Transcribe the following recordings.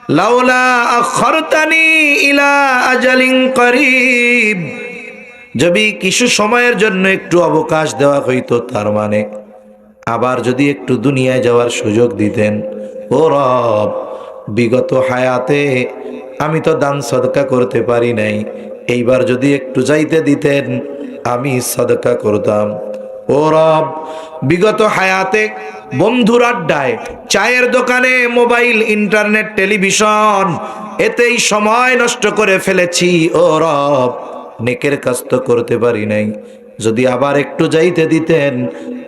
লাউলা আখরতানি ইলা আজালিন করিব, যদি কিছু সময়ের জন্য একটু অবকাশ দেওয়া হইতো, তার মানে আবার যদি একটু দুনিয়ায় যাওয়ার সুযোগ দিতেন। ও রব, বিগত হায়াতে আমি তো দান সদকা করতে পারি নাই, এইবার যদি একটু যাইতে দিতেন আমি সদকা করতাম। ও রব, বিগত হায়াতে বন্ধুর আড্ডায়, চায়ের দোকানে, মোবাইল, ইন্টারনেট, টেলিভিশন, এতেই সময় নষ্ট করে ফেলেছি। ও রব, নেকের কাজ তো করতে পারি নাই, যদি আবার একটু যাইতে দিতেন,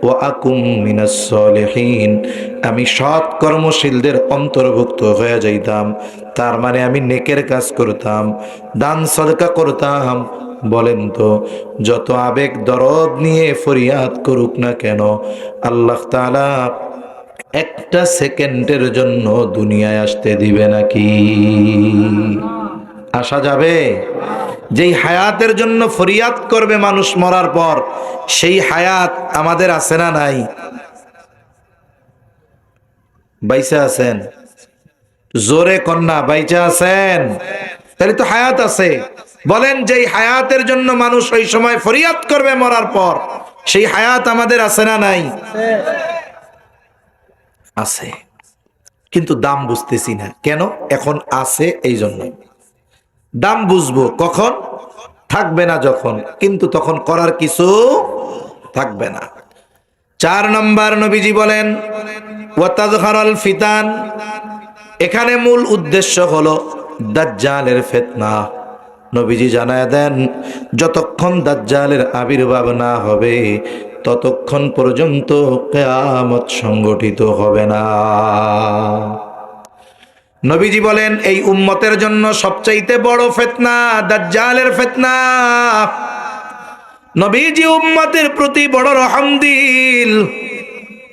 ও আকুম মিনাস সলিহিন, আমি সৎ কর্মশীলদের অন্তর্ভুক্ত হয়ে যাইতাম। তার মানে আমি নেকের কাজ করতাম, দান সদকা করতাম। বলেন তো, যত আবেগ দরদ নিয়ে ফরিয়াদ করুক না কেন, আল্লাহ তাআলা একটা সেকেন্ডের জন্য দুনিয়ায় আসতে দিবে নাকি? আসা যাবে? যেই হায়াতের জন্য ফরিয়াদ করবে মানুষ মরার পর, সেই হায়াত আমাদের আছে না নাই? বাইচা আছেন? জোরে কন্যা, বাইচা আছেন? তাহলে তো হায়াত আছে। বলেন, যেই হায়াতের জন্য মানুষ ওই সময় ফরিয়াদ করবে মরার পর, সেই হায়াত আমাদের আছে না নাই? আছে, কিন্তু দাম বুঝতেছি না কেন। এখন আছে এই জন্য, দাম বুঝবো কখন? থাকবে না যখন, কিন্তু তখন করার কিছু থাকবে না। 4 নম্বর, নবীজি বলেন ওয়াতাযহারাল ফিতান, এখানে মূল উদ্দেশ্য হলো দাজ্জালের ফিতনা। নবীজি জানায় দেন, যতক্ষণ দাজ্জালের আবির্ভাব না হবে ততক্ষণ পর্যন্ত কিয়ামত সংগঠিত হবে না। নবীজি বলেন, এই উম্মতের জন্য সবচাইতে বড় ফিতনা দাজ্জালের ফিতনা। নবীজি উম্মতের প্রতি বড় রহমদিল,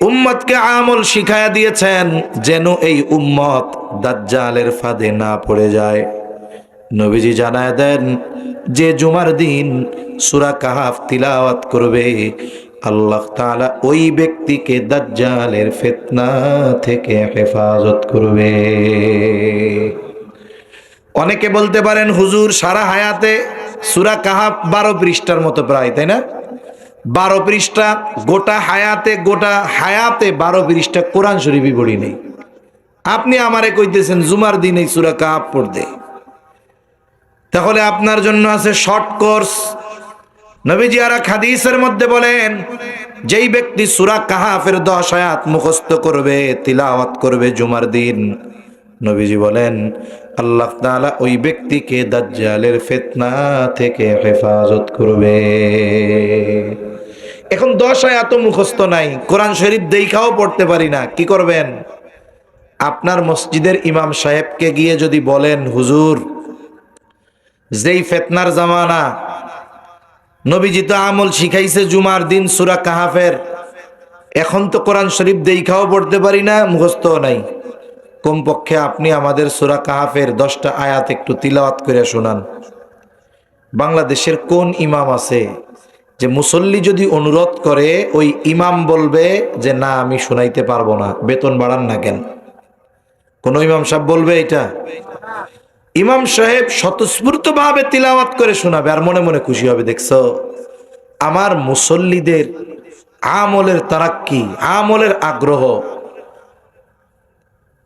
উম্মতকে আমল শিখায়া দিয়েছেন যেন এই উম্মত দাজ্জালের ফাঁদে না পড়ে যায়। নবীজি জানায় দেন, যে জুমার দিন সূরা কাহাফ তিলাওয়াত করবে, আল্লাহ তাআলা ওই ব্যক্তিকে দাজ্জালের ফিতনা থেকে হেফাজত করবে। অনেকে বলতে পারেন, হুজুর সারা হায়াতে সূরা কাহাফ 12 পৃষ্ঠার মতো প্রায়, তাই না? 12 পৃষ্ঠা, গোটা হায়াতে 12 পৃষ্ঠা কোরআন শরীফই পড়ি নেই। আপনি আমারে কইতেছেন জুমার দিন এই সূরা কাহাফ পড়তে, তাহলে আপনার জন্য আছে শর্ট কোর্স। নবীজি আর এক হাদিসের মধ্যে বলেন, যেই ব্যক্তি সূরা কাহাফের 10 আয়াত মুখস্থ করবে, তিলাওয়াত করবে জুমার দিন, নবীজি বলেন আল্লাহ তাআলা ওই ব্যক্তিকে দাজ্জালের ফিতনা থেকে হেফাজত করবে। এখন 10 আয়াত মুখস্থ নাই, কোরআন শরীফ দেখাও পড়তে পারি না, কি করবেন? আপনার মসজিদের ইমাম সাহেবকে গিয়ে যদি বলেন, হুজুর যেই ফিতনার জামানা, নবীজি তো আমল শিখাইছে জুমার দিন সূরা কাহাফের, এখন তো কোরআন শরীফ দেখাও পড়তে পারি না, মুখস্থ নাই, কমপক্ষে আপনি আমাদের সূরা কাহাফের 10টা আয়াত একটু তিলাওয়াত করে শোনান। বাংলাদেশের কোন ইমাম আছে যে মুসল্লি যদি অনুরোধ করে ওই ইমাম বলবে যে না আমি শোনাইতে পারবো না, বেতন বাড়ান না কেন? কোন ইমাম সাহেব বলবে এটা? ইমাম সাহেব স্বতঃস্ফূর্ত ভাবে তিলাওয়াত করে শোনাবে আর মনে মনে খুশি হবে, দেখছো আমার মুসল্লিদের আমলের তারাক্কি, আমলের আগ্রহ।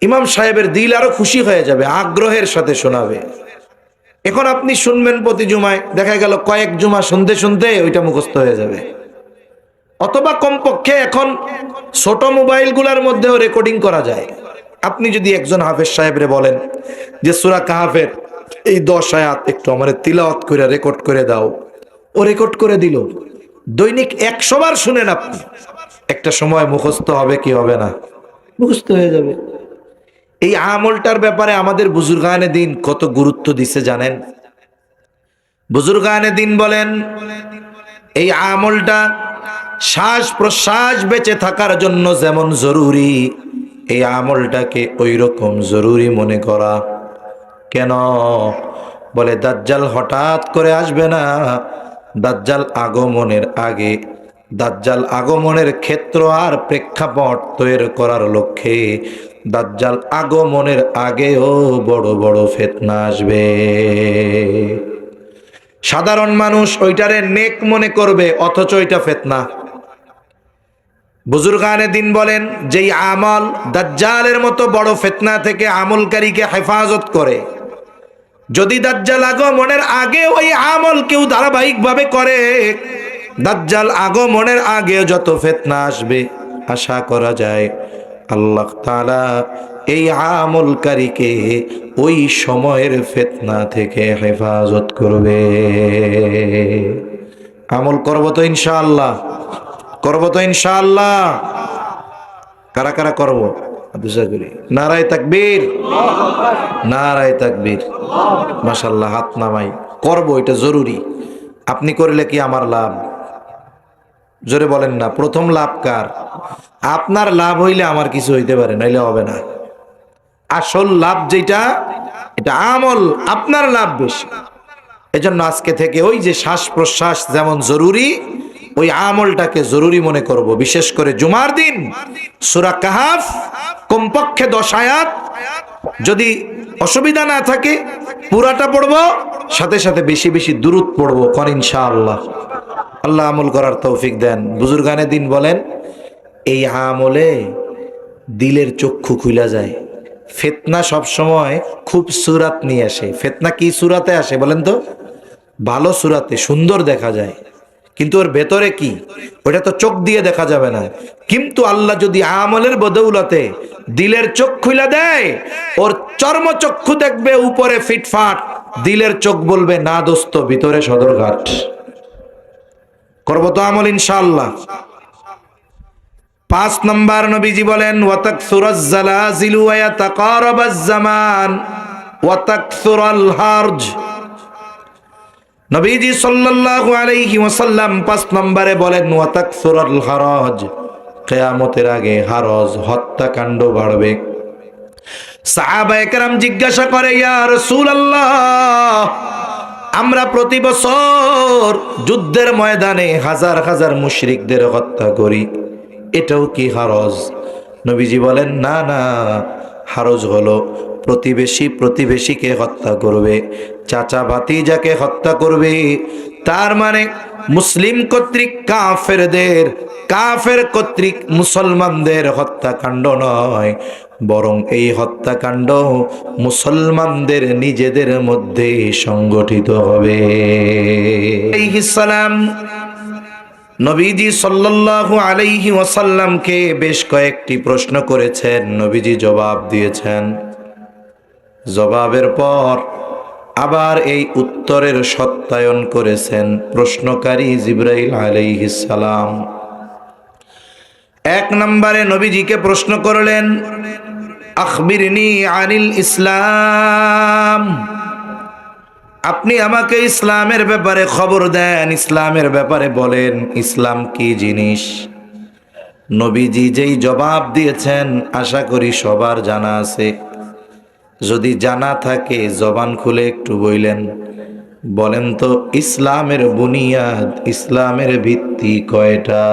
ইমাম সাহেবের দিল আরো খুশি হয়ে যাবে, আগ্রহের সাথে শোনাবে। এখন আপনি শুনবেন প্রতি জুমায়, দেখা গেল কয়েক জুমা শুনতে শুনতে ওইটা মুখস্থ হয়ে যাবে। অথবা কমপক্ষে এখন ছোট মোবাইলগুলোর মধ্যেও রেকর্ডিং করা যায়। আপনি যদি একজন হাফেজ সাহেবরে বলেন যে সূরা কাহাফের এই 10 আয়াত একটু আমারে তিলাওয়াত করে রেকর্ড করে দাও, ও রেকর্ড করে দিল। দৈনিক 100 বার শুনেন আপনি, একটা সময় মুখস্থ হবে কি হবে না? মুখস্থ হয়ে যাবে। এই আমলটার ব্যাপারে আমাদের বুজুর্গানে দিন কত গুরুত্ব দিছে জানেন? বুজুর্গানে দিন বলেন, এই আমলটা শ্বাস প্রশ্বাস বেঁচে থাকার জন্য যেমন জরুরি, এই আমলটাকে ওই রকম জরুরি মনে করা। কেন? বলে দাজ্জাল হঠাৎ করে আসবে না, দাজ্জাল আগমনের আগে, দাজ্জাল আগমনের ক্ষেত্র আর প্রেক্ষাপট তৈরি করার লক্ষ্যে দাজ্জাল আগমনের আগেও বড় বড় ফিতনা আসবে। সাধারণ মানুষ ওইটারে নেক মনে করবে, অথচ ওইটা ফিতনা। বুজুর্গানে দিন বলেন, যেই আমল দাজ্জালের মতো বড় ফিতনা থেকে আমলকারীকে হেফাজত করে, যদি দাজ্জাল আগমনের আগে ওই আমল কেউ ধারাবাহিকভাবে করে, দাজ্জাল আগমনের আগে যত ফিতনা আসবে আশা করা যায় আল্লাহ তাআলা এই আমলকারীকে ওই সময়ের ফিতনা থেকে হেফাজত করবে। আমল করব তো ইনশাআল্লাহ, করব তো ইনশাআল্লাহ। কারা কারা করব? দুসা করি। নারায়ে তাকবীর, নারায়ে তাকবীর। মাশাআল্লাহ, হাত নামাই। করব, এটা জরুরি। আপনি করলে কি আমার লাভ? জোরে বলেন না। প্রথম লাভ কার? আপনার লাভ হইলে আমার কিছু হইতে পারে, নাইলে হবে না। আসল লাভ যেটা, এটা আমল, আপনার লাভ বেশি। এজন্য আজকে থেকে ওই যে শ্বাস প্রশ্বাস যেমন জরুরি, ওই আমলটাকে জরুরি মনে করব। বিশেষ করে জুমার দিন সূরা কাহাফ কমপক্ষে 10 আয়াত, যদি অসুবিধা না থাকে পুরাটা পড়ব, সাথে সাথে বেশি বেশি দুরূদ পড়ব। কোন ইনশাআল্লাহ। আল্লাহ আমল করার তৌফিক দেন। বুজুর্গানে দিন বলেন, এই আমলে দিলের চক্ষু খুলে যায়। ফিতনা সব সময় খুব সুরাত নিয়ে আসে। ফিতনা কি সুরাতে আসে বলেন তো? ভালো সুরাতে, সুন্দর দেখা যায়, কিন্তু ওর ভেতরে কি ওটা তো চোখ দিয়ে দেখা যাবে না। কিন্তু আল্লাহ যদি আমলের বদৌলতে দিলের চোখ খুলে দেয়, ওর চর্মচক্ষু দেখবে উপরে ফিটফাট, দিলের চোখ বলবে না দোস্ত, ভিতরে সদরঘাট। করব তো আমল ইনশাআল্লাহ। 5 নম্বর নবীজি বলেন, ওয়াতাকসুরাজ জালাজিলু ওয়া ইয়াতাকারাবাজ জামান ওয়া তাকসুরাল হারজ। নবীজি সাল্লাল্লাহু আলাইহি ওয়াসাল্লাম 5 নম্বরে বলেন, ওয়া তাকসুরাল হারজ, কিয়ামতের আগে হারজ, হত্যাকাণ্ড বাড়বে। সাহাবায়ে কেরাম জিজ্ঞাসা করে, ইয়া রাসূলুল্লাহ, আমরা প্রতি বছর যুদ্ধের ময়দানে হাজার হাজার মুশরিকদের হত্যা করি, এটাও কি হারজ? নবীজি বলেন, না না, হারজ হলো প্রতিবেশী প্রতিবেশীকে হত্যা করবে, চাচা ভাতিজাকে হত্যা করবে। তার মানে মুসলিম কর্তৃক কাফেরদের, কাফের কর্তৃক মুসলমানদের হত্যাকাণ্ড নয়, বরং এই হত্যাকাণ্ড মুসলমানদের নিজেদের মধ্যে সংগঠিত হবে। আলাইহিস সালাম নবীজি সাল্লাল্লাহু আলাইহি ওয়াসাল্লামকে বেশ কয়েকটি প্রশ্ন করেছেন, নবীজি জবাব দিয়েছেন। জবাবের পর আবার এই উত্তরের সত্যায়ন করেছেন প্রশ্নকারী জিবরাইল আলাইহিস সালাম। 1 নম্বরে নবীজিকে প্রশ্ন করলেন, আখবিরনি আনিল ইসলাম, আপনি আমাকে ইসলামের ব্যাপারে খবর দেন, ইসলামের ব্যাপারে বলেন, ইসলাম কি জিনিস। নবীজি যেই জবাব দিয়েছেন আশা করি সবার জানা আছে। যদি জানা থাকে জবান খুলে একটু বললেন, বলেন তো ইসলামের বুনিয়াদ, ইসলামের ভিত্তি কয়টা?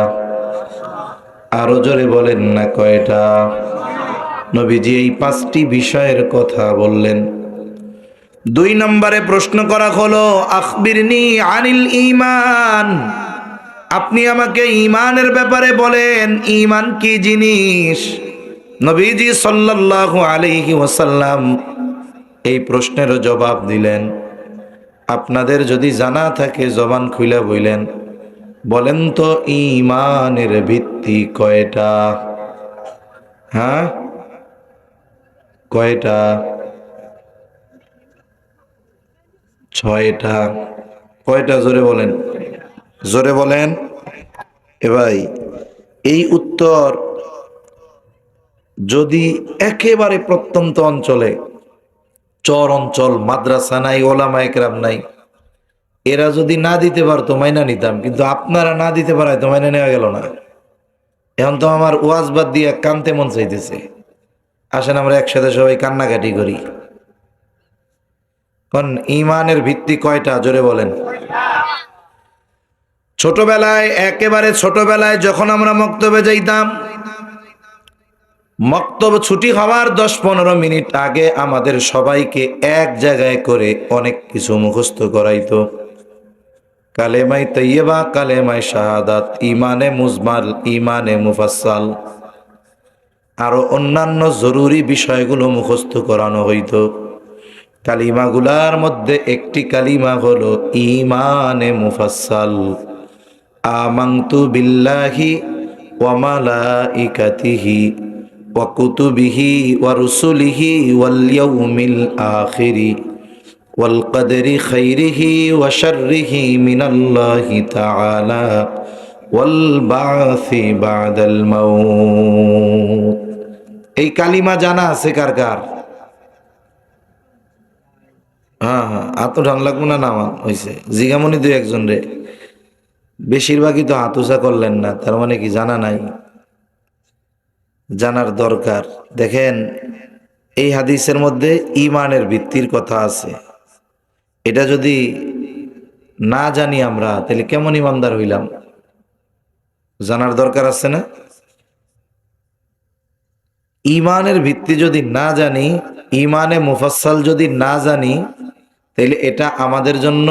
আরো জোরে বলেন না, কয়টা? নবীজি এই 5টি বিষয়ের কথা বললেন। 2 নম্বরে প্রশ্ন করা হলো, আখবিরনি আনিল ঈমান, আপনি আমাকে ঈমানের ব্যাপারে বলেন, ঈমান কি জিনিস। নবীজি সাল্লাল্লাহু আলাইহি ওয়াসাল্লাম এই প্রশ্নের জবাব দিলেন, আপনাদের যদি জানা থাকে জবান খুলে বললেন, বলেন তো ঈমানের ভিত্তি কয়টা? হ্যাঁ, কয়টা? 6টা। কয়টা? জোরে বলেন, জোরে বলেন। এ ভাই, এই উত্তর যদি একেবারে প্রত্যন্ত অঞ্চলে, চর অঞ্চল, মাদ্রাসা নাই, ওলামায়ে কেরাম নাই, এরা যদি না দিতে পারতো মাইনা নিতাম, কিন্তু আপনারা না দিতে পারায় তো মাইনা নেওয়া গেল না। এখন তো আমার ওয়াজ বাদ দিয়ে কানতে মন চাইতেছে। আসেন আমরা একসাথে সবাই কান্নাকাটি করি। কোন ঈমানের ভিত্তি কয়টা? জোরে বলেন। ছোটবেলায়, একেবারে ছোটবেলায় যখন আমরা মক্তবে যাইতাম, মক্তব ছুটি হওয়ার 10-15 মিনিট আগে আমাদের সবাইকে এক জায়গায় করে অনেক কিছু মুখস্থ করাইতো। কালেমাই তৈয়বা, কালেমাই শাহাদাত, ইমানে মুজমাল, ইমানে মুফাসসাল, আরো অন্যান্য জরুরি বিষয়গুলো মুখস্থ করানো হইতো। কালিমাগুলার মধ্যে একটি কালিমা হলো ইমানে মুফাসসাল। আমানতু বিল্লাহি ওয়া মালাইকাতিহি ওয়া কুতুবিহি ওয়া রুসুলিহি ওয়াল ইয়াউমিল আখিরি ওয়াল কদরি খাইরিহি ওয়া শাররিহি মিনাল্লাহি তাআলা ওয়াল বা'সি বা'দাল মাউত। এই কালিমা জানা আছে কার কার? হ্যাঁ, হাত উঠান লাগবো না? নামান হয়েছে জিগামণি 2-1 রে, বেশিরভাগই তো হাত উঁচা করলেন না, তার মানে কি জানা নাই? জানার দরকার। দেখেন, এই হাদিসের মধ্যে ইমানের ভিত্তির কথা আছে। এটা যদি না জানি আমরা, তাহলে কেমন ইমানদার হইলাম? জানার দরকার আছে না? ইমানের ভিত্তি যদি না জানি, ইমানে মুফাসসাল যদি না জানি, তাহলে এটা আমাদের জন্য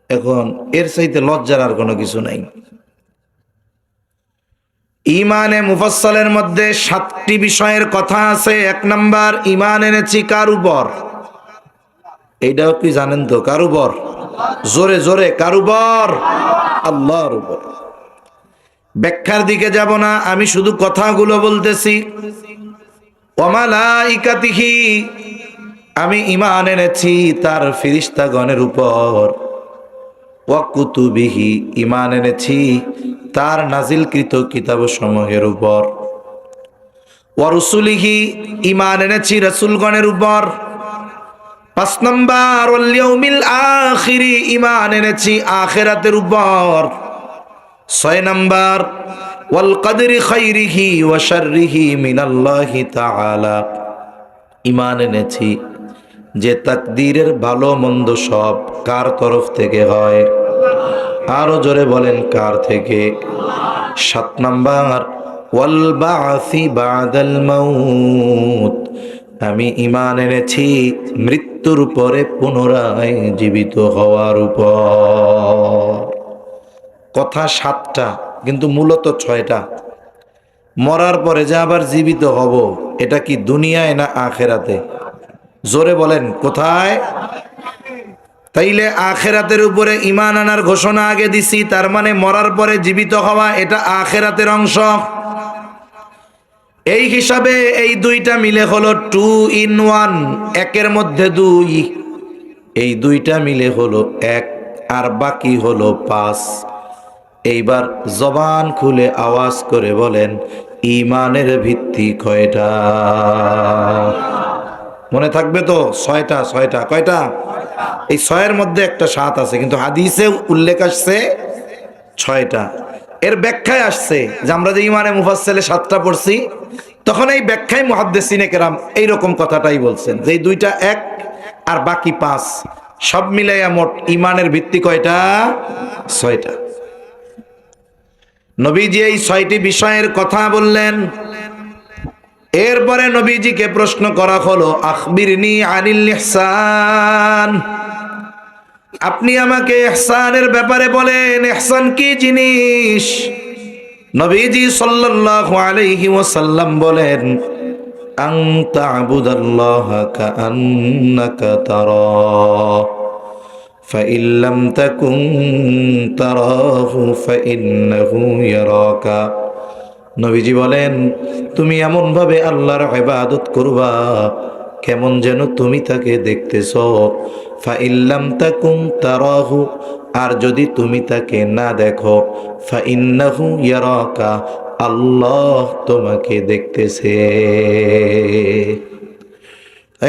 এখন এর চাইতে লজ্জার আর কোনো কিছু নাই। ইমানে মুফাসসালের মধ্যে 7টি বিষয়ের কথা আছে। 1 নাম্বার, ইমান এনেছি কার উপর? এইটাও কি জানেন তো? কার উপর? জোরে জোরে, কার উপর? আল্লাহর উপর। ব্যাখ্যার দিকে যাব না, আমি শুধু কথাগুলো বলতেছি। ওয়া মালাইকাতিহি, আমি ঈমান এনেছি তার ফেরেশতাগণের উপর। ওয়া কুতুবিহি, ঈমান এনেছি তার নাজিলকৃত কিতাবসমূহের উপর। ওয়া রুসুলিহি, ঈমান এনেছি রাসূলগণের উপর। 5 নাম্বার, ওয়াল ইয়াউমিল আখিরি, ঈমান এনেছি আখিরাতের উপর। 6 নাম্বার, ওয়াল কদরি খাইরিহি ওয়া শাররিহি মিনাল্লাহি তাআলা, ঈমান এনেছি যে তাকদীরের ভালো মন্দ সব কার তরফ থেকে হয়? আরো জোরে বলেন, কার থেকে? 7 নাম্বার, ওয়াল বা'সি বা'দাল মাউত, আমি ঈমান এনেছি মৃত্যুর পরে পুনরায় জীবিত হওয়ার উপর। কথা 7টা, কিন্তু মূলত 6টা। মরার পরে যে আবার জীবিত হব, এটা কি দুনিয়ায় না আখেরাতে? জোরে বলেন, কোথায়? তাইলে আখেরাতের উপরে ঈমান আনার ঘোষণা আগে দিছি, তার মানে মরার পরে জীবিত হওয়া এটা আখেরাতের অংশ। এই হিসাবে এই 2টা মিলে হলো 2 in 1, 1-এর মধ্যে 2। এই 2টা মিলে হলো 1, আর বাকি হলো 5। এইবার জবান খুলে আওয়াজ করে বলেন, ঈমানের ভিত্তি কয়টা? মনে থাকবে তো? 6টা। 6টা কয়টা? এই 6-এর মধ্যে একটা 7 আছে, কিন্তু হাদিসে উল্লেখ আসছে 6টা। এর ব্যাখ্যায় আসছে যে আমরা যে ঈমানে মুফাসসালে 7টা পড়ছি, তখন এই ব্যাখ্যায় মুহাদ্দিসিনে কেরাম এইরকম কথাটাই বলছেন যে এই 2টা 1 আর বাকি 5, সব মিলাইয়া মোট ঈমানের ভিত্তি কয়টা? 6টা। নবীজি এই 6টি বিষয়ের কথা বললেন। এরপরে নবীজিকে প্রশ্ন করা হলো, আখবিরনি আনিল ইহসান, আপনি আমাকে ইহসানের ব্যাপারে বলেন, ইহসান কি জিনিস? নবীজি সাল্লাল্লাহু আলাইহি ওয়াসাল্লাম বলেন, আন তা'বুদাল্লাহা কাআন্নাকা তারাহ ফাইন লাম তাকুন তারাহু ফাইন্নাহু ইয়ারাকা। নবীজি বলেন, তুমি এমন ভাবে আল্লাহর ইবাদত করবা কেমন যেন তুমি তাকে দেখতেছ। ফাইন লাম তাকুন তারাহু, আর যদি তুমি তাকে না দেখো, ফাইন্নাহু ইয়ারাকা, আল্লাহ তোমাকে দেখতেছে।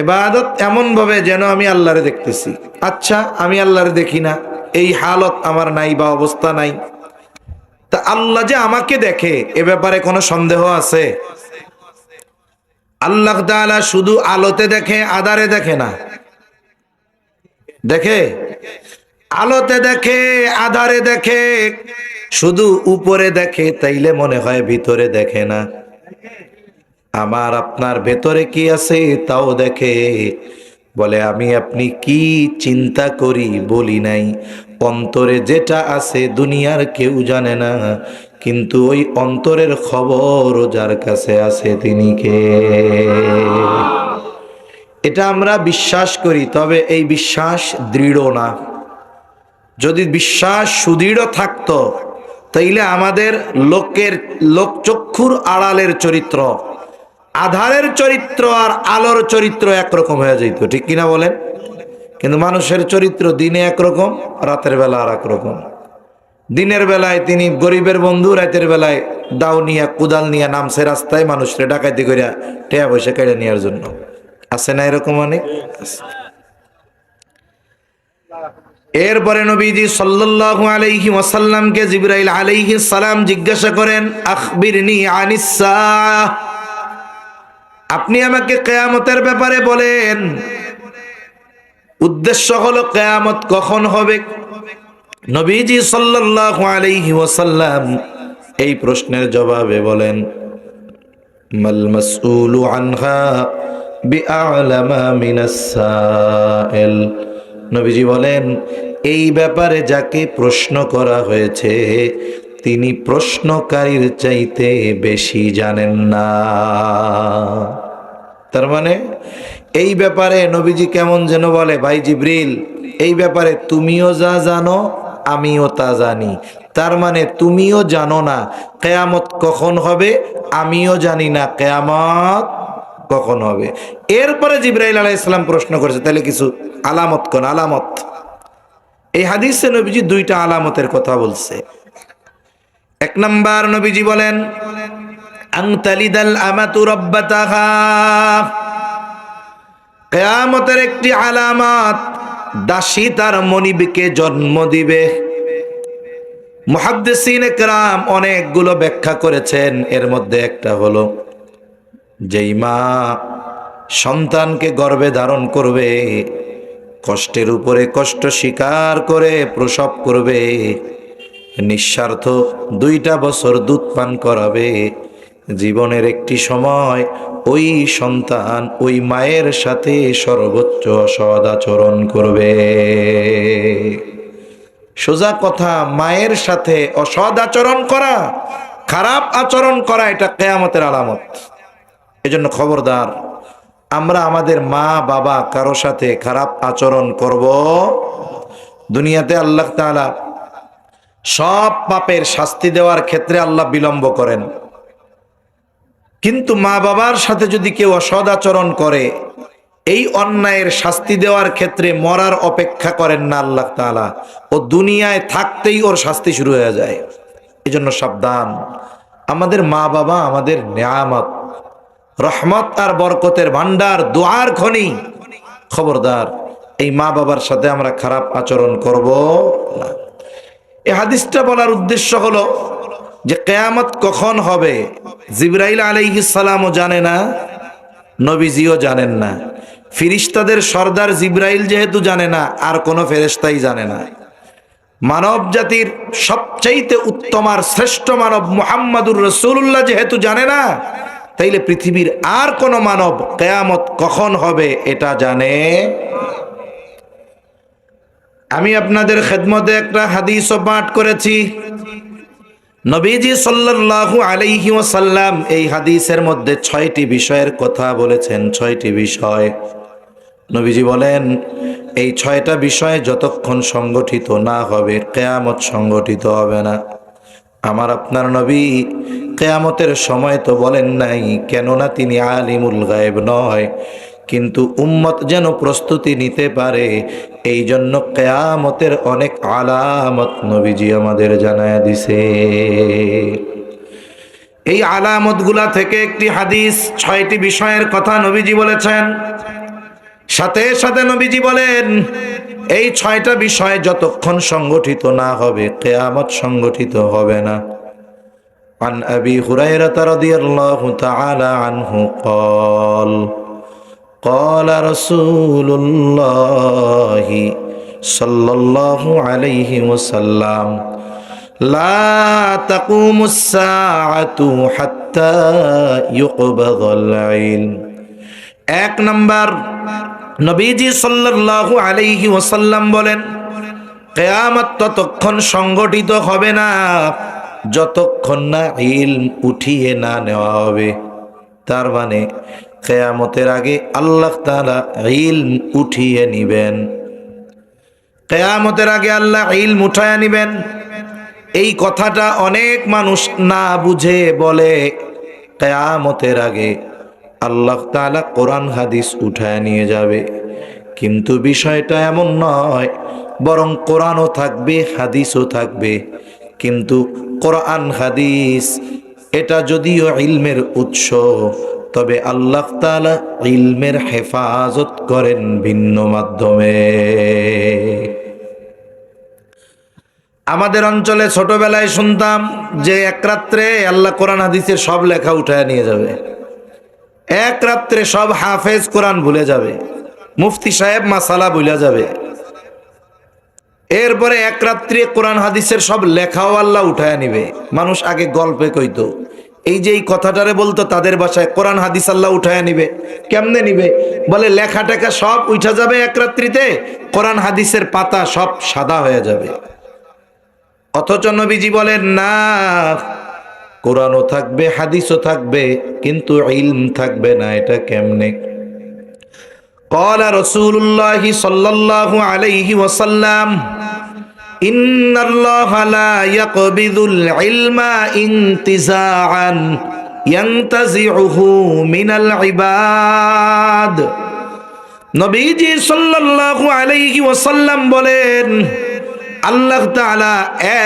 ইবাদত এমন ভাবে যেন আমি আল্লাহরে দেখতেছি। আচ্ছা, আমি আল্লাহরে দেখি না, এই হালত আমার নাই বা অবস্থা নাই, তা আল্লাহ যে আমাকে দেখে এ ব্যাপারে কোনো সন্দেহ আছে? আল্লাহ তাআলা শুধু আলোতে দেখে, আধারে দেখে না। দেখে, আলোতে দেখে, আধারে দেখে, শুধু উপরে দেখে, তাইলে মনে হয় ভিতরে দেখে না। আমার আপনার ভেতরে কি আছে তাও দেখে। বলে আমি আপনি কি চিন্তা করি বলি নাই, অন্তরে যেটা আছে দুনিয়ার কেউ জানে না, কিন্তু ওই অন্তরের খবর যার কাছে আছে তিনি কে? এটা আমরা বিশ্বাস করি, তবে এই বিশ্বাস দৃঢ় না। যদি বিশ্বাস সুদৃঢ় থাকতো তাইলে আমাদের লোকচক্ষুর আড়ালের চরিত্র, আধারের চরিত্র আর আলোর চরিত্র একরকম হয়ে যেত, ঠিক কিনা বলেন? কিন্তু মানুষের চরিত্র দিনে একরকম, রাতের বেলা আর একরকম। দিনের বেলায় তিনি গরিবের বন্ধু, রাতের বেলায় দাও নিয়া কুদাল নিয়া নামছে রাস্তায় মানুষরে ডাকাতি করিয়া টেয়া পয়সা কেড়ে নেওয়ার জন্য। আছে না এরকম অনেক? এরপরে নবীজি সাল্লাল্লাহু আলাইহি ওয়াসাল্লামকে জিবরাইল আলাইহিস সালাম জিজ্ঞাসা করেন, আখবিরনি আনিস সাআহ, আপনি আমাকে কিয়ামতের ব্যাপারে বলেন। উদ্দেশ্য হলো কিয়ামত কখন হবে। নবীজি সাল্লাল্লাহু আলাইহি ওয়াসাল্লাম এই প্রশ্নের জবাবে বলেন, মাল মাসউলু আনহা বিআলামা মিনাস সাইল। নবীজি বলেন, এই ব্যাপারে যাকে প্রশ্ন করা হয়েছে তিনি প্রশ্নকারীর চাইতে বেশি জানেন না। তার মানে এই ব্যাপারে নবীজি কেমন যেন বলে, ভাই জিবরিল, এই ব্যাপারে তুমিও যা জানো আমিও তা জানি। তার মানে তুমিও জানো না কিয়ামত কখন হবে, আমিও জানি না কিয়ামত কখন হবে। এরপরে জিবরাইল আলাইহিস সালাম প্রশ্ন করেছে, তাহলে কিছু আলামত কোন আলামত? এই হাদিসে নবীজি দুইটা আলামতের কথা বলছে। এক নাম্বার নবীজি বলেন, আনতালিদাল আমাতু রাব্বাতাহা, কিয়ামতের একটি আলামত দাসী তার মনিবকে জন্ম দিবে। মুহাদ্দিসিনে কেরাম অনেকগুলো ব্যাখ্যা করেছেন, এর মধ্যে একটা হলো যেই মা সন্তানকে গর্ভে ধারণ করবে, কষ্টের উপরে কষ্ট স্বীকার করে প্রসব করবে, নিঃস্বার্থ 2টা বছর দুধ পান করাবে, জীবনের একটি সময় ওই সন্তান ওই মায়ের সাথে সর্বোচ্চ সদাচরণ করবে। সোজা কথা, মায়ের সাথে অসৎ আচরণ করা, খারাপ আচরণ করা, এটা কিয়ামতের আলামত। এজন্য খবরদার, আমরা আমাদের মা বাবা কারো সাথে খারাপ আচরণ করব। দুনিয়াতে আল্লাহ তাআলা সব পাপের শাস্তি দেওয়ার ক্ষেত্রে আল্লাহ বিলম্ব করেন, কিন্তু মা বাবার সাথে যদি কেউ অসৎ আচরণ করে, এই অন্যায়ের শাস্তি দেওয়ার ক্ষেত্রে মরার অপেক্ষা করেন না আল্লাহ তাআলা, ও দুনিয়ায় থাকতেই ওর শাস্তি শুরু হয়ে যায়। এজন্য সাবধান, আমাদের মা বাবা আমাদের নিয়ামত, রহমত আর বরকতের ভান্ডার, দোয়ার খনি। খবরদার, এই মা বাবার সাথে আমরা খারাপ আচরণ করব না। এই হাদিসটা বলার উদ্দেশ্য হলো যে কিয়ামত কখন হবে জিবরাইল আলাইহিস সালামও জানে না, নবীজিও জানেন না। ফেরেশতাদের সর্দার জিবরাইল যেহেতু জানে না, আর কোনো ফেরেশতাই জানে না। মানব জাতির সবচাইতে উত্তম আর শ্রেষ্ঠ মানব মুহাম্মাদুর রাসূলুল্লাহ যেহেতু জানে না, তাইলে পৃথিবীর আর কোন মানব কিয়ামত কখন হবে এটা জানে। আমি আপনাদের খেদমতে একটা হাদিসও পাঠ করেছি। নবীজি সাল্লাল্লাহু আলাইহি ওয়াসাল্লাম এই হাদিসের মধ্যে 6টি বিষয়ের কথা বলেছেন। 6টি বিষয় নবীজি বলেন, এই 6টা বিষয় যতক্ষণ সংগঠিত না হবে কিয়ামত সংগঠিত হবে না। আমার আপনার নবী কিয়ামতের সময় তো বলেন নাই, কেননা তিনি আলিমুল গায়েব নয়, কিন্তু উম্মত যেন প্রস্তুতি নিতে পারে এই জন্য কিয়ামতের অনেক আলামত নবীজি আমাদের জানায় দিছে। এই আলামতগুলা থেকে একটি হাদিস 6টি বিষয়ের কথা নবীজি বলেছেন। সাথে সাথে নবীজি বলেন, এই 6টা বিষয় যতক্ষণ সংগঠিত না হবে কিয়ামত সংগঠিত হবে না। عن أبي هريرة رضي الله تعالى عنه قال قال رسول الله صلى الله عليه وسلم লা তাকুমুস সাআতু হাত্তা ইউকবাদাল ইলম। এক নাম্বার, নবীজি সাল্লাল্লাহু আলাইহি ওয়াসাল্লাম বলেন, কিয়ামত ততক্ষণ সংগঠিত হবে না যতক্ষণ না ইলম উঠিয়ে না নেওয়া হবে। তার মানে কিয়ামতের আগে আল্লাহ তাআলা ইলম উঠিয়ে নিবেন। কিয়ামতের আগে আল্লাহ ইলম উঠায় নিবেন। এই কথাটা অনেক মানুষ না বুঝে বলে কিয়ামতের আগে আল্লাহ তাআলা কোরআন হাদিস উঠায় নিয়ে যাবে, কিন্তু বিষয়টা এমন নয়। বরং কোরআনও থাকবে, হাদিসও থাকবে, কিন্তু কোরআন হাদিস এটা যদিও ইলমের উৎস, তবে আল্লাহ তাআলা ইলমের হেফাজত করেন ভিন্ন মাধ্যমে। আমাদের অঞ্চলে ছোটবেলায় শুনতাম যে এক রাত্রে আল্লাহ কোরআন হাদিসের সব লেখা উঠায় নিয়ে যাবে, এক রাত্রে সব হাফেজ কোরআন ভুলে যাবে, মুফতি সাহেব মাসালা ভুলে যাবে, এরপরে এক রাত্রে কোরআন হাদিসের সব লেখাও আল্লাহ উঠায় নিবে। মানুষ আগে গল্পে কইতো, এই যে এই কথাটারে বলতো তাদের ভাষায়, কোরআন হাদিস আল্লাহ উঠায় নিবে। কেমনে নিবে? বলে লেখা টেখা সব উঠা যাবে এক রাত্রিতে, কোরআন হাদিসের পাতা সব সাদা হয়ে যাবে। অথচ নবীজি বলেন না, কোরআনও থাকবে, হাদিসও থাকবে, কিন্তু ইলম থাকবে না। এটা কেমনে? قال رسول الله صلى الله عليه وسلم إن الله لا يقبض العلم انتزاعا ينتزعه من العباد। নবীজি সাল্লাল্লাহু আলাইহি ওয়াসাল্লাম বলেন, আল্লাহ তাআলা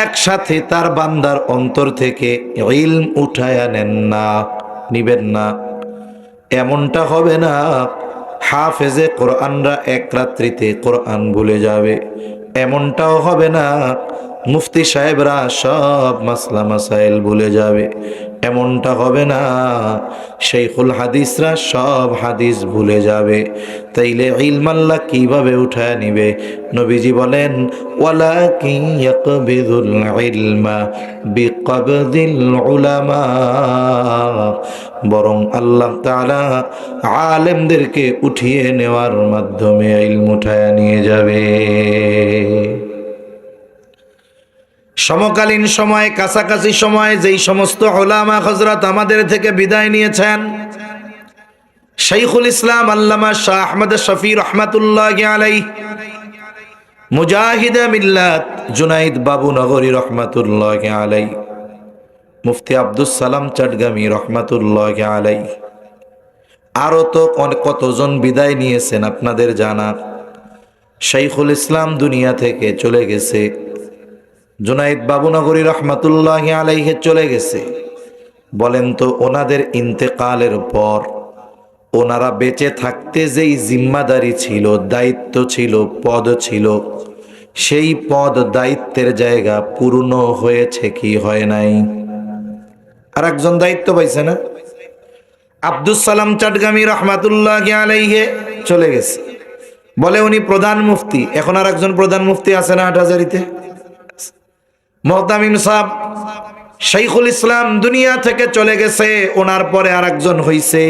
একসাথে তার বান্দার অন্তর থেকে ইলম উঠায়া নেন না, নিবেন না। এমনটা হবে না হাফেজে কোরআনরা এক রাত্রিতে কোরআন ভুলে যাবে, এমনটাও হবে না মুফতি সাহেবরা সব মাসলা মাসাইল ভুলে যাবে, এমনটা হবে না শাইখুল হাদিসরা সব হাদিস ভুলে যাবে। তাইলে ইলম আল্লাহ কিভাবে উঠায় নিবে? নবীজি বলেন, ওয়ালাকিন ইয়াকবিদুল ইলমা বিকবদিল উলামা, বরং আল্লাহ তাআলা আলেমদেরকে উঠিয়ে নেওয়ার মাধ্যমে ইলম উঠায় নিয়ে যাবে। সমকালীন সময়, কাছাকাছি সময় যেই সমস্ত উলামা হযরত আমাদের থেকে বিদায় নিয়েছেন, শাইখুল ইসলাম আল্লামা শাহ আহমদ শফি রহমাতুল্লাহি আলাইহি, মুজাহিদে মিল্লাত জুনাইদ বাবু নগরী রহমাতুল্লাহি আলাইহি, মুফতি আব্দুস সালাম চটগামী রহমাতুল্লাহি আলাইহি, আরো তো কতজন বিদায় নিয়েছেন আপনাদের জানা। শাইখুল ইসলাম দুনিয়া থেকে চলে গেছে, জুনাইদ বাবুনগরী রহমাতুল্লাহি আলাইহি চলে গেছে। বলেন তো, ওনাদের ইন্তেকালের পর ওনারা বেঁচে থাকতে যেই জিম্মাদারি ছিল, দায়িত্ব ছিল, পদ ছিল, সেই পদ দায়িত্বের জায়গা পূর্ণ হয়েছে কি হয় নাই? আর একজন দায়িত্ব পাইছে না, আব্দুস সালাম চটগামী রহমাতুল্লাহি আলাইহি চলে গেছে। বলে উনি প্রধান মুফতি, এখন আর একজন প্রধান মুফতি আছে না হাটহাজারীতে? মুহতামিম সাহেব শাইখুল ইসলাম দুনিয়া থেকে চলে গেছে, ওনার পরে আর একজন হইছে,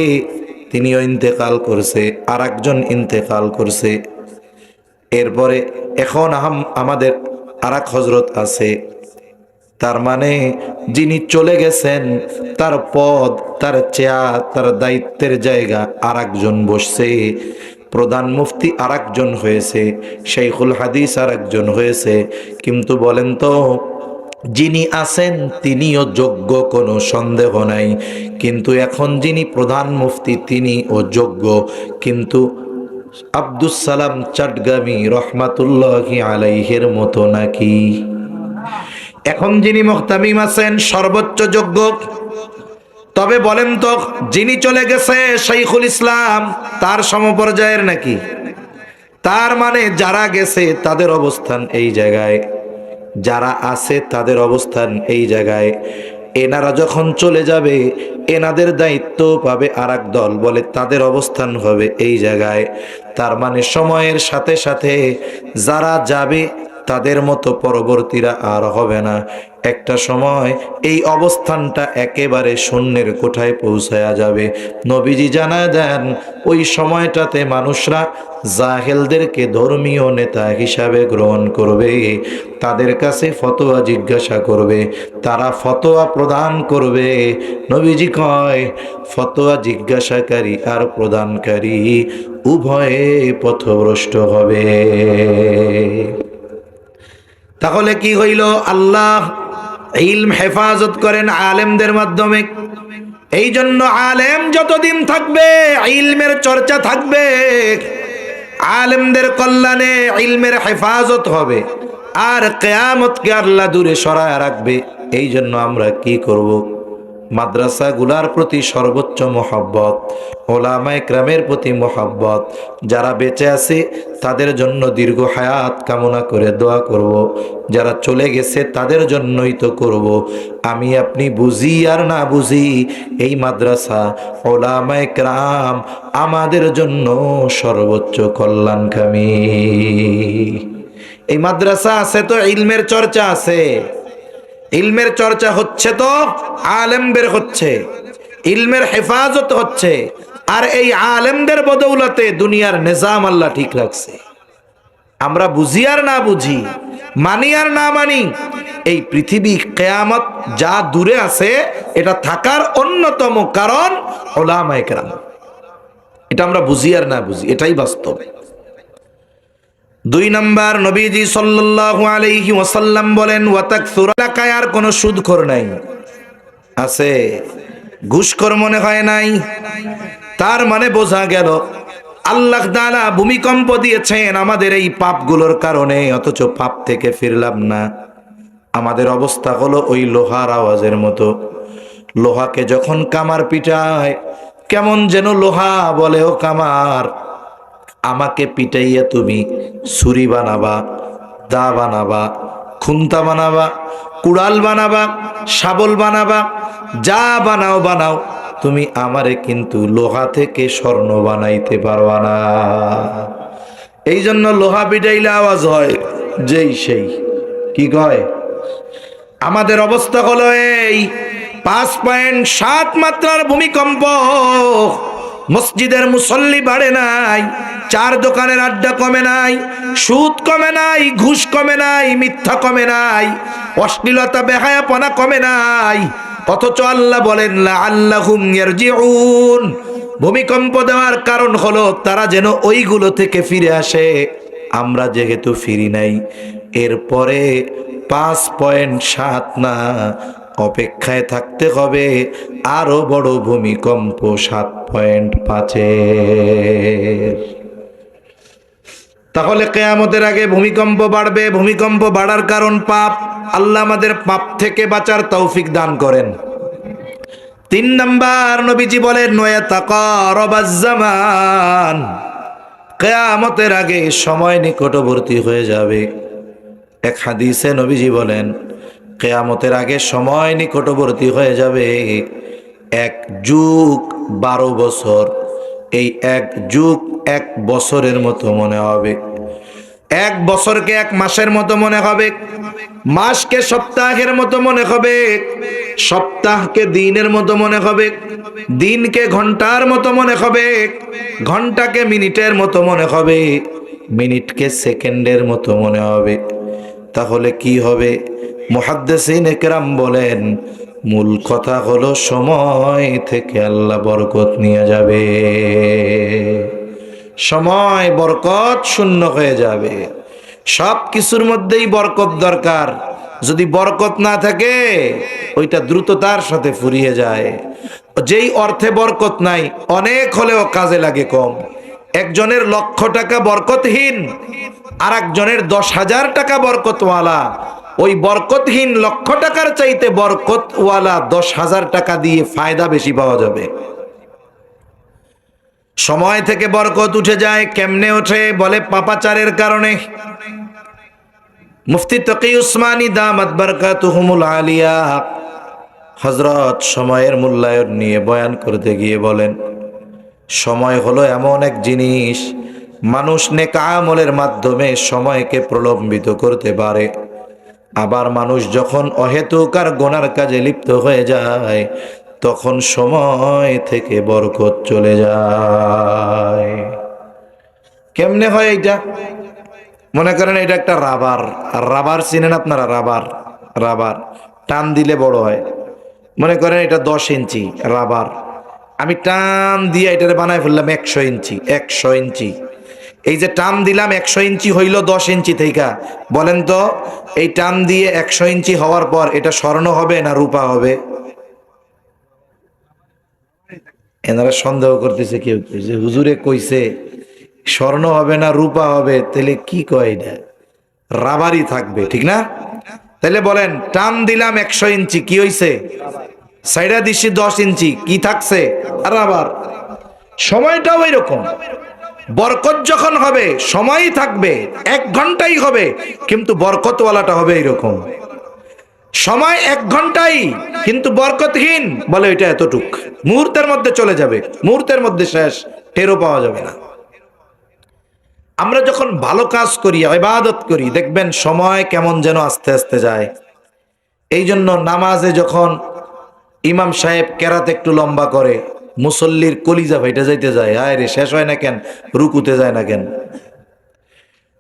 তিনিও ইন্তেকাল করছে, আর একজন ইন্তেকাল করছে। এরপরে এখন আমাদের আর এক হজরত আছে। তার মানে যিনি চলে গেছেন তার পদ, তার চেয়ার, তার দায়িত্বের জায়গা আর একজন বসছে। প্রধান মুফতি আর একজন হয়েছে, শাইখুল হাদিস আর একজন হয়েছে। কিন্তু বলেন তো, যিনি আছেন তিনিও যোগ্য, কোনো সন্দেহ নাই। কিন্তু এখন যিনি প্রধান মুফতি তিনিও যোগ্য, কিন্তু আব্দুস সালাম চটগামী রহমাতুল্লাহি আলাইহির মতো নাকি? এখন যিনি মুহতামিম আছেন সর্বোচ্চ যোগ্য। তবে বলেন তো, যিনি চলে গেছে শাইখুল ইসলাম তার সমপর্যায়ের নাকি? তার মানে যারা গেছে তাদের অবস্থান এই জায়গায়, যারা আছে তাদের অবস্থান এই জায়গায়। এনারা যখন চলে যাবে এনাদের দায়িত্ব পাবে আর এক দল, বলে তাদের অবস্থান হবে এই জায়গায়। তার মানে সময়ের সাথে সাথে যারা যাবে তাদের মতো পরবর্তীরা আর হবে না। একটা সময় এই অবস্থানটা একেবারে শূন্যের কোঠায় পৌঁছায়া যাবে। নবীজি জানায় দেন ওই সময়টাতে মানুষরা জাহেলদেরকে ধর্মীয় নেতা হিসাবে গ্রহণ করবে, তাদের কাছে ফতোয়া জিজ্ঞাসা করবে, তারা ফতোয়া প্রদান করবে। নবীজি কয় ফতোয়া জিজ্ঞাসাকারী আর প্রদানকারী উভয়ে পথভ্রষ্ট হবে। তাহলে কি হইল? আল্লাহ ইলম হেফাজত করেন আলেমদের মাধ্যমে। এই জন্য আলেম যতদিন থাকবে ইলমের চর্চা থাকবে, আলেমদের কল্যাণে ইলমের হেফাজত হবে, আর কিয়ামতকে আল্লাহ দূরে সরায় রাখবে। এই জন্য আমরা কি করব? মাদ্রাসাগুলার প্রতি সর্বোচ্চ মহব্বত, ওলামায়ে কেরামের প্রতি মহব্বত, যারা বেঁচে আছে তাদের জন্য দীর্ঘ হায়াত কামনা করে দোয়া করব, যারা চলে গেছে তাদের জন্যই তো করব। আমি আপনি বুঝি আর না বুঝি, এই মাদ্রাসা ওলামায়ে কেরাম আমাদের জন্য সর্বোচ্চ কল্যাণকামী। এই মাদ্রাসা আছে তো ইলমের চর্চা আছে, ইলমের চর্চা হচ্ছে তো আলেমদের হচ্ছে, ইলমের হেফাজত হচ্ছে, আর এই আলেমদের বদৌলতে দুনিয়ার নিজাম আল্লাহ ঠিক রাখছে। আমরা বুঝি আর না বুঝি, মানি আর না মানি, এই পৃথিবী কিয়ামত যা দূরে আছে এটা থাকার অন্যতম কারণ উলামায়ে কেরাম। এটা আমরা বুঝি আর না বুঝি, এটাই বাস্তব। 2 নাম্বার, নবীজি সাল্লাল্লাহু আলাইহি ওয়াসাল্লাম বলেন ওয়াতাকসুর, এলাকায় আর কোনো সুদখোর নাই, আছে ঘুষখোর মনে হয় নাই। তার মানে বোঝা গেল আল্লাহ তাআলা ভূমিকম্প দিয়েছেন আমাদের এই পাপগুলোর কারণে, অথচ পাপ থেকে ফিরলাম না। আমাদের অবস্থা হলো ওই লোহার আওয়াজের মতো। লোহাকে যখন কামার পিটায় কেমন যেন লোহা বলে, ও কামার, আমাকে পিটাইয়া তুমি ছুরি বানাবা, দা বানাবা, খুন্তা বানাবা, কুড়াল বানাবা, শাবল বানাবা, যা বানাও বানাও, তুমি আমারে কিন্তু লোহা থেকে স্বর্ণ বানাইতে পারবা না। এই জন্য লোহা পিটাইলে আওয়াজ হয় যেই সেই, কি কয়? আমাদের অবস্থা হলো এই 5.7 মাত্রার ভূমিকম্প। মসজিদের মুসল্লি বাড়ে নাই, চার দোকানের আড্ডা কমে নাই, সুদ কমে নাই, ঘুষ কমে নাই, মিথ্যা কমে নাই, অশ্লীলতা বেহায়াপনা কমে নাই, অথচ আল্লাহ বলেন লাআল্লাহুম ইয়ারজিউন, ভূমিকম্প দেওয়ার কারণ হলো তারা যেন ওইগুলো থেকে ফিরে আসে। আমরা যেহেতু ফিরি নাই, এরপরে 5.7 না, অপেক্ষায় থাকতে হবে আরো বড় ভূমিকম্প 7.5-এর। তাহলে কিয়ামতের আগে ভূমিকম্প বাড়বে। ভূমিকম্প বাড়ার কারণ পাপ। আল্লাহ আমাদের পাপ থেকে বাঁচার তৌফিক দান করেন। 3 নাম্বার, নবীজি বলেন ওয়াতাকারাবাজ জামান, কিয়ামতের আগে সময় নিকটবর্তী হয়ে যাবে। এক হাদিসে নবীজি বলেন কিয়ামতের আগে সময় নিকটবর্তী হয়ে যাবে। 1 যুগ 12 বছর, এই 1 যুগ 1 বছরের মতো মনে হবে, 1 বছরকে 1 মাসের মতো মনে হবে, মাসকে সপ্তাহের মতো মনে হবে, সপ্তাহকে দিনের মতো মনে হবে, দিনকে ঘন্টার মতো মনে হবে, ঘন্টাকে মিনিটের মতো মনে হবে, মিনিটকে সেকেন্ডের মতো মনে হবে। তাহলে কি হবে? মুহাদ্দিসিনে কেরাম বলেন মূল কথা হলো সময় থেকে আল্লাহ বরকত নিয়ে যাবে, সময় বরকত শূন্য হয়ে যাবে। সব কিছুর মধ্যেই বরকত দরকার, যদি বরকত না থাকে ওইটা দ্রুততার সাথে ফুরিয়ে যায়। যেই অর্থে বরকত নাই, অনেক হলেও কাজে লাগে কম। একজনের 1,00,000 টাকা বরকতহীন, আর একজনের 10,000 টাকা বরকতওয়ালা। ওই বরকতহীন 1,00,000 টাকার চাইতে বরকতওয়ালা 10,000 টাকা দিয়ে ফায়দা বেশি পাওয়া যাবে। সময় থেকে বরকত উঠে যায়। কেমনে ওঠে? বলে পাপাচারের কারণে। মুফতি তকি উসমানী দামাত বারকাতুহুমুল আলিয়া হযরত সময়ের মূল্যায়ন নিয়ে বয়ান করতে গিয়ে বলেন, সময় হলো এমন এক জিনিস মানুষ নেক আমলের মাধ্যমে সময়কে প্রলম্বিত করতে পারে, আবার মানুষ যখন অহেতুক আর গুনার কাজে লিপ্ত হয়ে যায় তখন সময় থেকে বরকত চলে যায়। কেমনে হয় এইটা? মনে করেন এটা একটা রাবার, আর রাবার চিনেন আপনারা? রাবার রাবার টান দিলে বড় হয়। মনে করেন এটা 10 ইঞ্চি রাবার, আমি টান দিয়ে এটারে বানায় ফেললাম 100 ইঞ্চি। 100 ইঞ্চি, এই যে টান দিলাম 100 ইঞ্চি হইল 10 ইঞ্চি থেকে। বলেন তো এই টান দিয়ে 100 ইঞ্চি হওয়ার পর এটা স্বর্ণ হবে না রূপা হবে? এনারা সন্দেহ করতেছে কেউ কেউ যে হুজুরে কইছে স্বর্ণ হবে না রূপা হবে, তাহলে কি কয়? এটা রাবারই থাকবে, ঠিক না? তাহলে বলেন টান দিলাম 100 ইঞ্চি, কি হইছে? সাইডা দিছি 10 ইঞ্চি, কি থাকছে? রাবার। সময়টাও এরকম, বরকত যখন হবে সময়ই থাকবে, 1 ঘন্টাই হবে, কিন্তু বরকতওয়ালাটা হবে এরকম। সময় 1 ঘন্টাই কিন্তু বরকতহীন, বলে এটা এতটুক, মুহূর্তের মধ্যে চলে যাবে, মুহূর্তের মধ্যে শেষ, টেরও পাওয়া যাবে না। আমরা যখন ভালো কাজ করি, ইবাদত করি, দেখবেন সময় কেমন যেন আস্তে আস্তে যায়। এই জন্য নামাজে যখন ইমাম সাহেব কেরাত একটু লম্বা করে, মুসল্লির কলিজা ফাইটা যাইতে যায়, আয় রে শেষ হয় না কেন, রুকুতে যায় না কেন?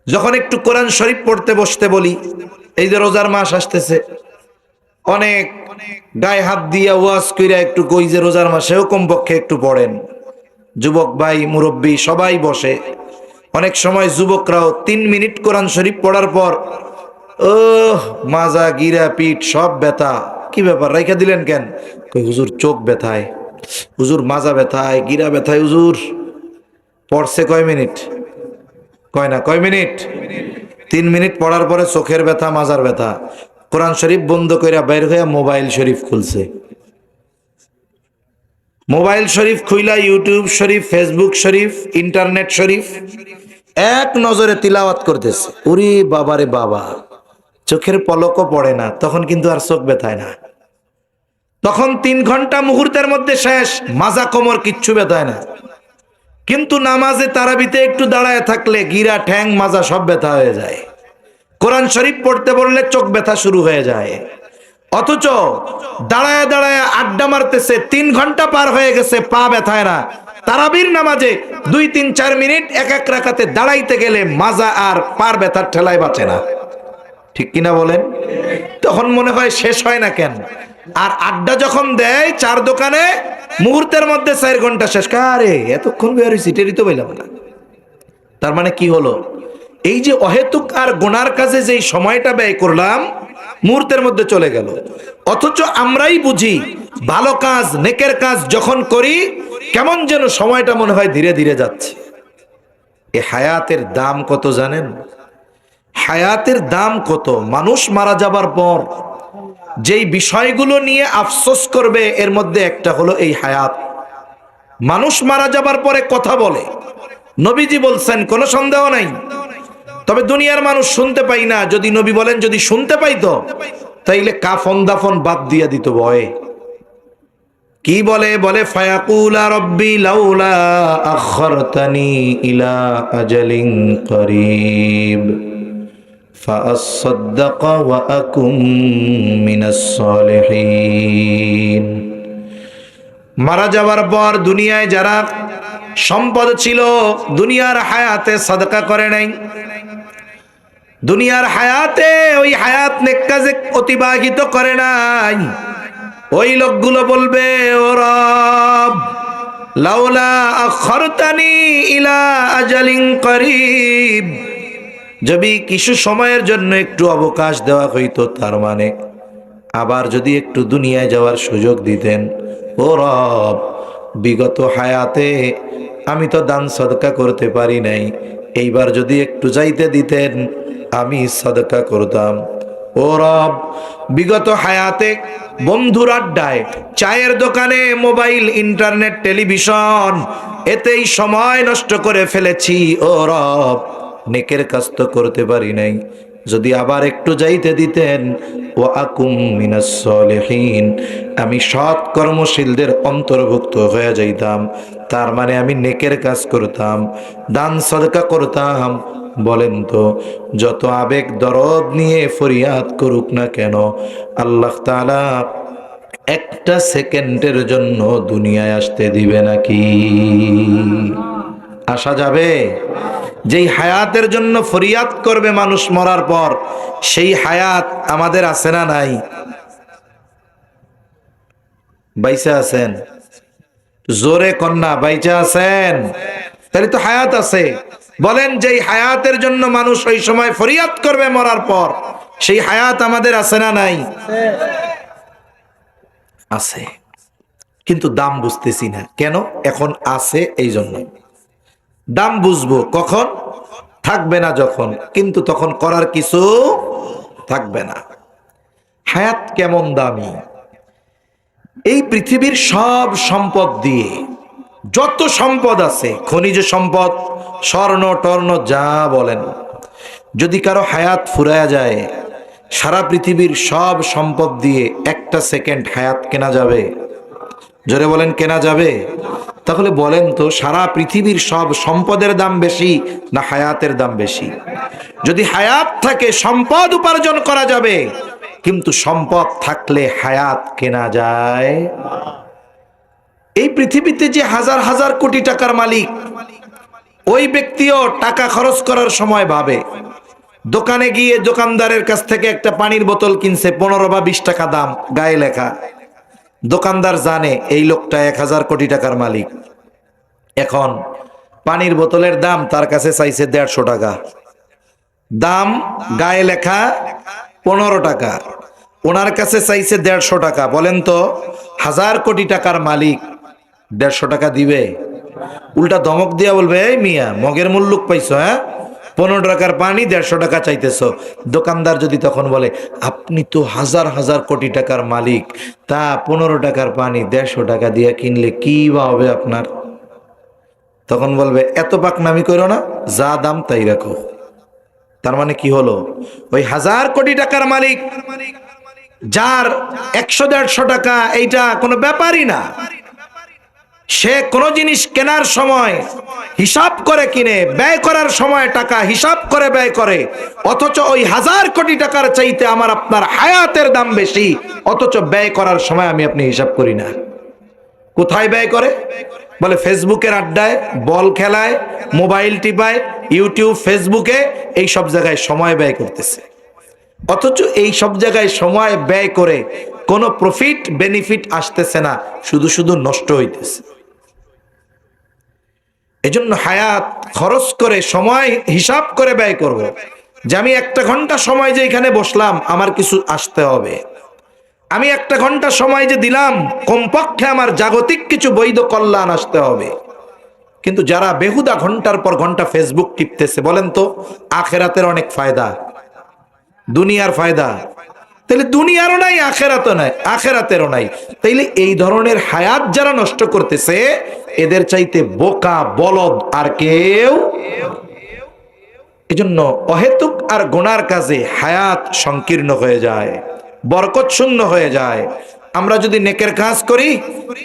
যখন একটু কোরআন শরীফ পড়তে বসতে বলি, এই যে রোজার মাস আসতেছে, অনেক গায়ে হাত দিয়া ওয়াজ কইরা একটু কই যে রোজার মাসেও কমপক্ষে একটু পড়েন। যুবক ভাই মুরব্বী সবাই বসে, অনেক সময় যুবকরাও 3 মিনিট কোরআন শরীফ পড়ার পর ও মাজা গিরা পিঠ সব ব্যথা। কি ব্যাপার, রাইখা দিলেন কেন? কই হুজুর চোখ ব্যথায়, হুজুর মাজা ব্যথায়, গিরা ব্যথায়। হুজুর পড়ছে কয় মিনিট? কয় না, কয় মিনিট? 3 মিনিট পড়ার পরে চোখের ব্যথা, মাজার ব্যথা। কোরআন শরীফ বন্ধ কইরা বাইর হইয়া মোবাইল শরীফ খুলছে, মোবাইল শরীফ খুইলা ইউটিউব শরীফ, ফেসবুক শরীফ, ইন্টারনেট শরীফ এক নজরে তিলাওয়াত করতেছে। ওরে বাবারে বাবা, চোখের পলকও পড়ে না, তখন কিন্তু আর চোখ ব্যথায় না। তখন 3 ঘন্টা মুহূর্তের মধ্যে শেষ, মাজা কোমর কিচ্ছু ব্যথায় না। কিন্তু নামাজে তারাবিতে একটু দাঁড়ায় থাকলে গিরা ঠ্যাং মাজা সব ব্যথা হয়ে যায়। কোরআন শরীফ পড়তে বললে চোখ ব্যথা শুরু হয়ে যায়। অথচ দাঁড়ায় দাঁড়ায় আড্ডা মারতেছে, 3 ঘন্টা পার হয়ে গেছে, পা ব্যথায় না। তারাবির নামাজে 2, 3, 4 মিনিট এক এক রাকাতে দাঁড়াইতে গেলে মাজা আর পার ব্যথার ঠেলায় বাঁচে না, ঠিক কিনা বলেন? তখন মনে হয় শেষ হয় না কেন। আর আড্ডা যখন দেয় চার দোকানে, মুহূর্তের মধ্যে 4 ঘন্টা শেষ। কারে এতক্ষণ বেরোই সিটেরই তো বললাম না। তার মানে কি হলো? এই যে অহেতুক আর গুনার কাজে যেই সময়টা ব্যয় করলাম, মুহূর্তের মধ্যে চলে গেল। অথচ আমরাই বুঝি ভালো কাজ, নেকের কাজ যখন করি কেমন যেন সময়টা মনে হয় ধীরে ধীরে যাচ্ছে। এই হায়াতের দাম কত জানেন? হায়াতের দাম কত? মানুষ মারা যাবার পর যেই বিষয়গুলো নিয়ে আফসোস করবে এর মধ্যে একটা হলো এই হায়াত। মানুষ মারা যাবার পরে কথা বলে, নবীজি বলছেন, কোনো সন্দেহ নাই। তবে দুনিয়ার মানুষ শুনতে পাই না। যদি নবী বলেন যদি শুনতে পাইতো তাইলে কাফন দাফন বাদ দিয়া দিত ভয়ে। কি বলে? বলে ফায়াকুলা রব্বি লাউলা আখরতানি ইলা আজালিন করিব ফাআসাদদাক ওয়া আকুম মিনাস সালিহিন। মারা যাওয়ার পর দুনিয়ায় যারা সম্পদ ছিল, দুনিয়ার হায়াতে সাদকা করে নাই, দুনিয়ার হায়াতে ওই হায়াত নেক কাজে অতিবাহিত করে নাই, ওই লোকগুলো বলবে, ও রব লাউলা আখরতানি ইলা আজালিন করিব, যদি কিছু সময়ের জন্য একটু অবকাশ দেওয়া হইতো, তার মানে আবার যদি একটু দুনিয়ায় যাওয়ার সুযোগ দিতেন। ও রব, বিগত হায়াতে আমি তো দান সদকা করতে পারি নাই, এইবার যদি একটু যাইতে দিতেন আমি সদকা করতাম। ও রব, বিগত হায়াতে বন্ধুর আড্ডায়, চায়ের দোকানে, মোবাইল, ইন্টারনেট, টেলিভিশন, এতেই সময় নষ্ট করে ফেলেছি। ও রব, নেকের কাজ তো করতে পারি নাই, যদি আবার একটু যাইতে দিতেন, ওয়া আকুম মিনাস সালিহিন, আমি সৎ কর্মশীলদের অন্তর্ভুক্ত হয়ে যাইতাম। তার মানে আমি নেকের কাজ করতাম, দান সদকা করতাম। বলেন তো, যত আবেগ দরদ নিয়ে ফরিয়াদ করুক না কেন, আল্লাহ তাআলা একটা সেকেন্ডের জন্য দুনিয়ায় আসতে দিবে নাকি? আসা যাবে? যেই হায়াতের জন্য ফরিয়াদ করবে মানুষ মরার পর, সেই হায়াত আমাদের আছে না নাই? বাইচা আছেন? জোরে কন্যা, বাইচা আছেন? তাহলে তো হায়াত আছে। বলেন, যেই হায়াতের জন্য মানুষ ওই সময় ফরিয়াদ করবে মরার পর, সেই হায়াত আমাদের আছে না নাই? আছে, কিন্তু দাম বুঝতেছি না কেন। এখন আছে এই জন্য। দাম বুঝবো কখন? থাকবে না যখন, কিন্তু তখন করার কিছু থাকবে না। হায়াত কেমন দামি! এই পৃথিবীর সব সম্পদ দিয়ে, যত সম্পদ আছে, খনিজ সম্পদ, স্বর্ণ টর্ণ যা বলেন, যদি কারো হায়াত ফুরায়া যায়, সারা পৃথিবীর সব সম্পদ দিয়ে একটা সেকেন্ড হায়াত কেনা যাবে? জোরে বলেন, কেনা যাবে? তাহলে বলেন তো, সারা পৃথিবীর সব সম্পদের দাম বেশি না হায়াতের দাম বেশি? যদি হায়াত থাকে সম্পদ উপার্জন করা যাবে, কিন্তু সম্পদ থাকলে হায়াত কেনা যায়? এই পৃথিবীতে যে হাজার হাজার কোটি টাকার মালিক, ওই ব্যক্তিও টাকা খরচ করার সময় ভাবে, দোকানে গিয়ে দোকানদারের কাছ থেকে একটা পানির বোতল কিনছে 15 বা 20 টাকা দাম, গায়ে লেখা। দোকানদার জানে এই লোকটা 1000 কোটি টাকার মালিক। এখন পানির বোতলের দাম তার কাছে চাইছে 150 টাকা, দাম গায়ে লেখা 15 টাকা, ওনার কাছে চাইছে 150 টাকা। বলেন তো, 1000 কোটি টাকার মালিক 150 টাকা দিবে? উল্টা ধমক দিয়া বলবে, এই মিয়া, মগের মুল্লুক পাইছো? হ্যাঁ, 15 টাকার পানি 150 টাকা চাইতেছো। দোকানদার যদি তখন বলে, আপনি তো হাজার হাজার কোটি টাকার মালিক, তা 15 টাকার পানি 150 টাকা দিয়ে কিনলে কি বা হবে আপনার? তখন বলবে, এত পাকনামি করো না, যা দাম তাই রাখো। তার মানে কি হলো? ওই 1000 কোটি টাকার মালিক, যার 100-150 টাকা এইটা কোনো ব্যাপারই না, সে কোনো জিনিস কেনার সময় হিসাব করে কিনে, ব্যয় করার সময় টাকা হিসাব করে ব্যয় করে। অথচ ওই 1000 কোটি টাকার চাইতে আমার আপনার হায়াতের দাম বেশি, অথচ ব্যয় করার সময় আমি আপনি হিসাব করি না। কোথায় ব্যয় করে? বলে ফেসবুকের আড্ডায়, বল খেলায়, মোবাইল টিপায়, ইউটিউব, ফেসবুকে, এই সব জায়গায় সময় ব্যয় করতেছে। অথচ এই সব জায়গায় সময় ব্যয় করে কোনো প্রফিট বেনিফিট আসতেছে না, শুধু শুধু নষ্ট হইতেছে। এজন্য হায়াত খরচ করে, সময় হিসাব করে ব্যয় করব। যে আমি 1 ঘন্টা সময় যে এখানে বসলাম, আমার কিছু আসতে হবে। আমি 1 ঘন্টা সময় যে দিলাম, কমপক্ষে আমার জাগতিক কিছু বৈধ কল্যাণ আসতে হবে। কিন্তু যারা বেহুদা ঘন্টার পর ঘন্টা ফেসবুক টিপতেছে, বলেন তো, আখেরাতের অনেক ফায়দা, দুনিয়ার ফায়দা? তাহলে দুনিয়ারও নাই, আখেরাতও নাই, আখেরাতেরও নাই। তাইলে এই ধরনের হায়াত যারা নষ্ট করতেছে, এদের চাইতে বোকা বলদ আর কেউ। এজন্য অহেতুক আর গুনার কাজে হায়াত সংকীর্ণ হয়ে যায়, বরকত শূন্য হয়ে যায়। আমরা যদি নেকের কাজ করি,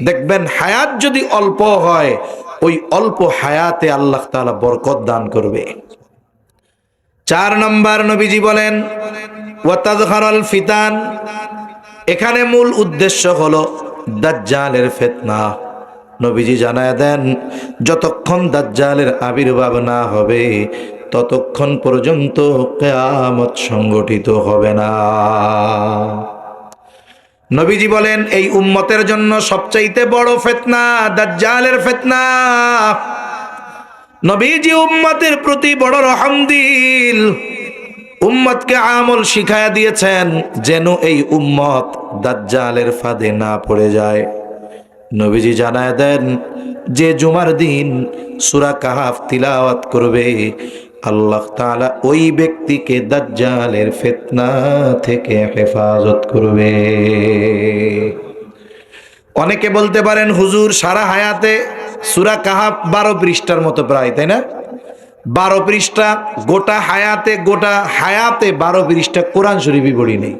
দেখবেন হায়াত যদি অল্প হয়, ওই অল্প হায়াতে আল্লাহ তাআলা বরকত দান করবে। 4 নম্বর, নবীজি বলেন ওয়াতাযহারাল ফিতান। এখানে মূল উদ্দেশ্য হলো দাজ্জালের ফিতনা। নবীজি জানায় দেন, যতক্ষণ দাজ্জালের আবির্ভাব না হবে, ততক্ষণ পর্যন্ত কিয়ামত সংগঠিত হবে না। নবীজি বলেন, এই উম্মতের জন্য সবচাইতে বড় ফিতনা দাজ্জালের ফিতনা। নবীজি উম্মতের প্রতি বড় রহমদিল, উম্মতকে আমল শিখায়া দিয়েছেন যেন এই উম্মত দাজ্জালের ফাঁদে না পড়ে যায়। নবীজি জানায় দেন, যে জুমার দিন সূরা কাহাফ তিলাওয়াত করবে, আল্লাহ তাআলা ওই ব্যক্তিকে দাজ্জালের ফিতনা থেকে হেফাজত করবে। অনেকে বলতে পারেন, হুজুর সারা হায়াতে সূরা কাহাফ 12 পৃষ্ঠার মতো প্রায়, তাই না? 12 পৃষ্ঠা, গোটা হায়াতে 12 পৃষ্ঠা কোরআন শরীফই পড়ি নেই।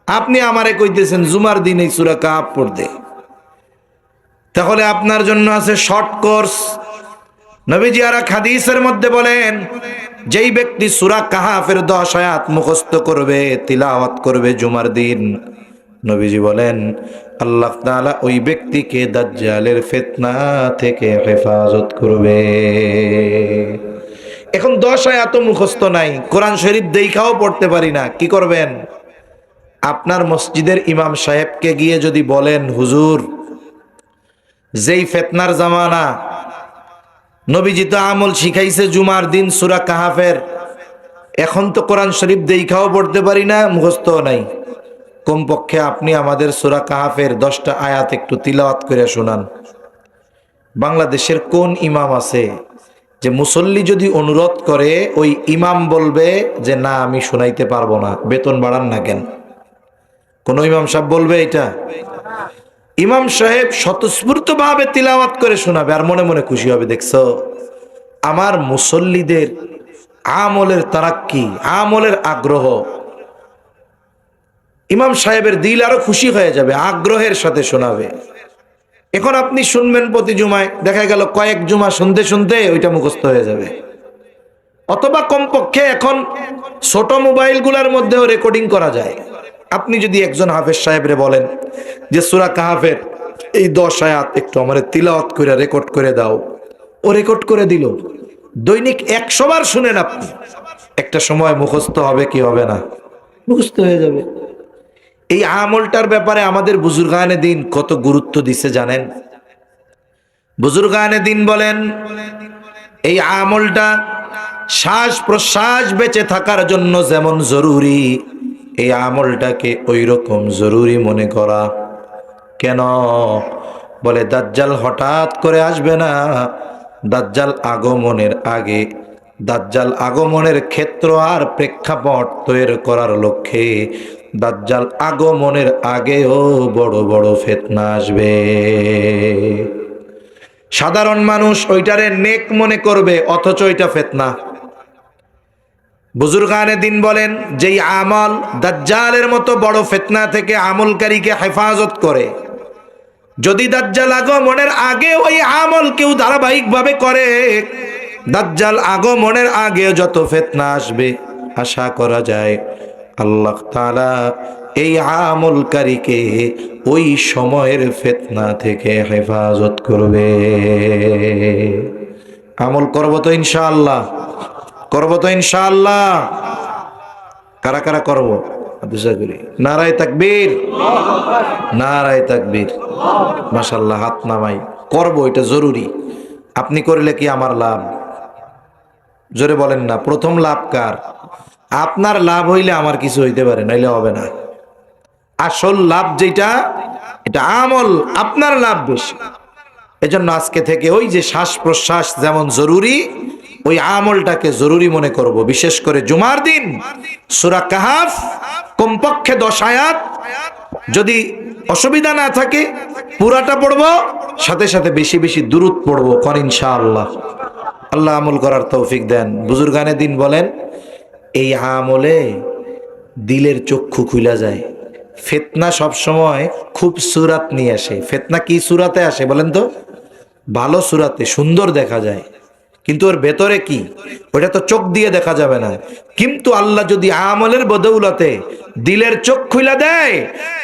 আপনি আমারে কইতেছেন জুমার দিন এই সূরা কাহাফ পড়তে? তাহলে আপনার জন্য আছে শর্ট কোর্স। নবীজি আর এক হাদিসের মধ্যে বলেন, যেই ব্যক্তি সূরা কাহাফের 10 আয়াত মুখস্থ করবে, তিলাওয়াত করবে জুমার দিন, নবীজি বলেন আল্লাহ তাআলা ওই ব্যক্তিকে দাজ্জালের ফিতনা থেকে হেফাজত করবে। এখন 10 আয়াতও মুখস্থ নাই, কোরআন শরীফ দেখাও পড়তে পারি না, কি করবেন? আপনার মসজিদের ইমাম সাহেবকে গিয়ে যদি বলেন, হুজুর যেই ফিতনার জামানা, নবীজি তো আমল শিখাইছে জুমার দিন সূরা কাহাফের, এখন তো কোরআন শরীফ দেখাও পড়তে পারি না, মুখস্থও নাই, কমপক্ষে আপনি আমাদের সূরা কাহাফের 10টা আয়াত একটু তিলাওয়াত করে শোনান। বাংলাদেশের কোন ইমাম আছে যে মুসল্লি যদি অনুরোধ করে ওই ইমাম বলবে যে না আমি শোনাইতে পারবো না, বেতন বাড়ান না কেন? কোন ইমাম সাহেব বলবে এটা? ইমাম সাহেব স্বতঃস্ফূর্ত ভাবে তিলাওয়াত করে শোনাবে আর মনে মনে খুশি হবে, দেখছো আমার মুসল্লিদের আমলের তারাক্কি, আমলের আগ্রহ। ইমাম সাহেবের দিল আরো খুশি হয়ে যাবে, আগ্রহের সাথে শোনাবে। এখন আপনি শুনবেন প্রতি জুমায়, দেখা গেল কয়েক জুমা শুনতে শুনতে ওইটা মুখস্থ হয়ে যাবে। অথবা কমপক্ষে এখন ছোট মোবাইলগুলোর মধ্যেও রেকর্ডিং করা যায়। আপনি যদি একজন হাফেজ সাহেবরে বলেন যে সূরা কাহাফের এই 10 আয়াত একটু আমারে তিলাওয়াত করে রেকর্ড করে দাও, ও রেকর্ড করে দিল। দৈনিক 100 বার শুনেন আপনি, একটা সময় মুখস্থ হবে কি হবে না? মুখস্থ হয়ে যাবে। এই আমলটার ব্যাপারে আমাদের বুজুর্গানে দিন কত গুরুত্ব দিছে জানেন? বুজুর্গানে দিন বলেন এই আমলটা শ্বাস প্রশ্বাস বেঁচে থাকার জন্য যেমন জরুরি, এই আমলটাকে ওই রকম জরুরি মনে করা। কেন? বলে দাজ্জাল হঠাৎ করে আসবে না, দাজ্জাল আগমনের আগে, দাজ্জাল আগমনের ক্ষেত্র আর প্রেক্ষাপট তৈরি করার লক্ষ্যে দাজ্জাল আগমনের আগেও বড় বড় ফিতনা আসবে। সাধারণ মানুষ ওইটারে নেক মনে করবে, অথচ ওইটা ফিতনা। বুজুর্গানে দিন বলেন যেই আমল দাজ্জালের মতো বড় ফিতনা থেকে আমলকারীকে হেফাজত করে, যদি দাজ্জাল আগমনের আগে ওই আমল কেউ ধারাবাহিকভাবে করে, দাজ্জাল আগমনের আগে যত ফিতনা আসবে আশা করা যায় আল্লাহ তাআলা এই আমলকারীকে ওই সময়ের ফিতনা থেকে হেফাজত করবে। আমল করব তো ইনশাআল্লাহ, করব তো ইনশাআল্লাহ। কারা কারা করব? নারায়ে তাকবীর, নারায়ে তাকবীর। মাশাআল্লাহ, হাত নামাই। করব, এটা জরুরি। আপনি করলে কি আমার লাভ? জোরে বলেন না। প্রথম লাভ কার? আপনার লাভ হইলে আমার কিছু হইতে পারে, নাইলে হবে না। আসল লাভ যেটা, এটা আমল, আপনার লাভ বেশি। এজন্য আজকে থেকে ওই যে শ্বাস প্রশ্বাস যেমন জরুরি, ওই আমলটাকে জরুরি মনে করব। বিশেষ করে জুমার দিন সূরা কাহাফ কমপক্ষে 10 আয়াত, যদি অসুবিধা না থাকে পুরাটা পড়বো, সাথে সাথে বেশি বেশি দুরূদ পড়বো। কর ইনশাআল্লাহ। আল্লাহ আমল করার তৌফিক দেন। বুজুর্গানে দিন বলেন এই আমলে দিলের চক্ষু খুলে যায়। ফিতনা সবসময় খুব সুরাত নিয়ে আসে। ফিতনা কি সুরাতে আসে বলেন তো? ভালো সুরাতে, সুন্দর দেখা যায়, কিন্তু ওর ভেতরে কি ওটা তো চোখ দিয়ে দেখা যাবে না। কিন্তু আল্লাহ যদি আমলের বদৌলতে দিলের চোখ খুলে দেয়,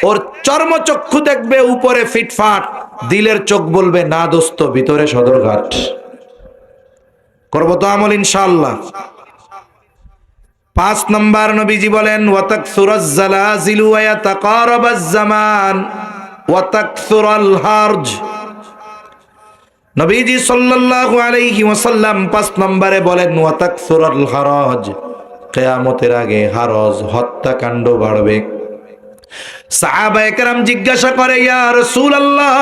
ওর চর্মচক্ষু দেখবে উপরে ফিটফাট, দিলের চোখ বলবে না দোস্ত ভিতরে সদরঘাট। করব তো আমল ইনশাআল্লাহ। 5 নম্বর নবীজি বলেন ওয়াতাকসুরাজ জালাজিলু ওয়া ইয়াতাকারাবাজ জামান ওয়া তাকসুরাল হারজ। নবীজি সাল্লাল্লাহু আলাইহি ওয়াসাল্লাম 5 নম্বরে বলেন ওয়া তাকসুরাল হারজ, কিয়ামতের আগে হারজ, হত্যাকাণ্ড বাড়বে। সাহাবায়ে কেরাম জিজ্ঞাসা করে ইয়া রাসূলুল্লাহ,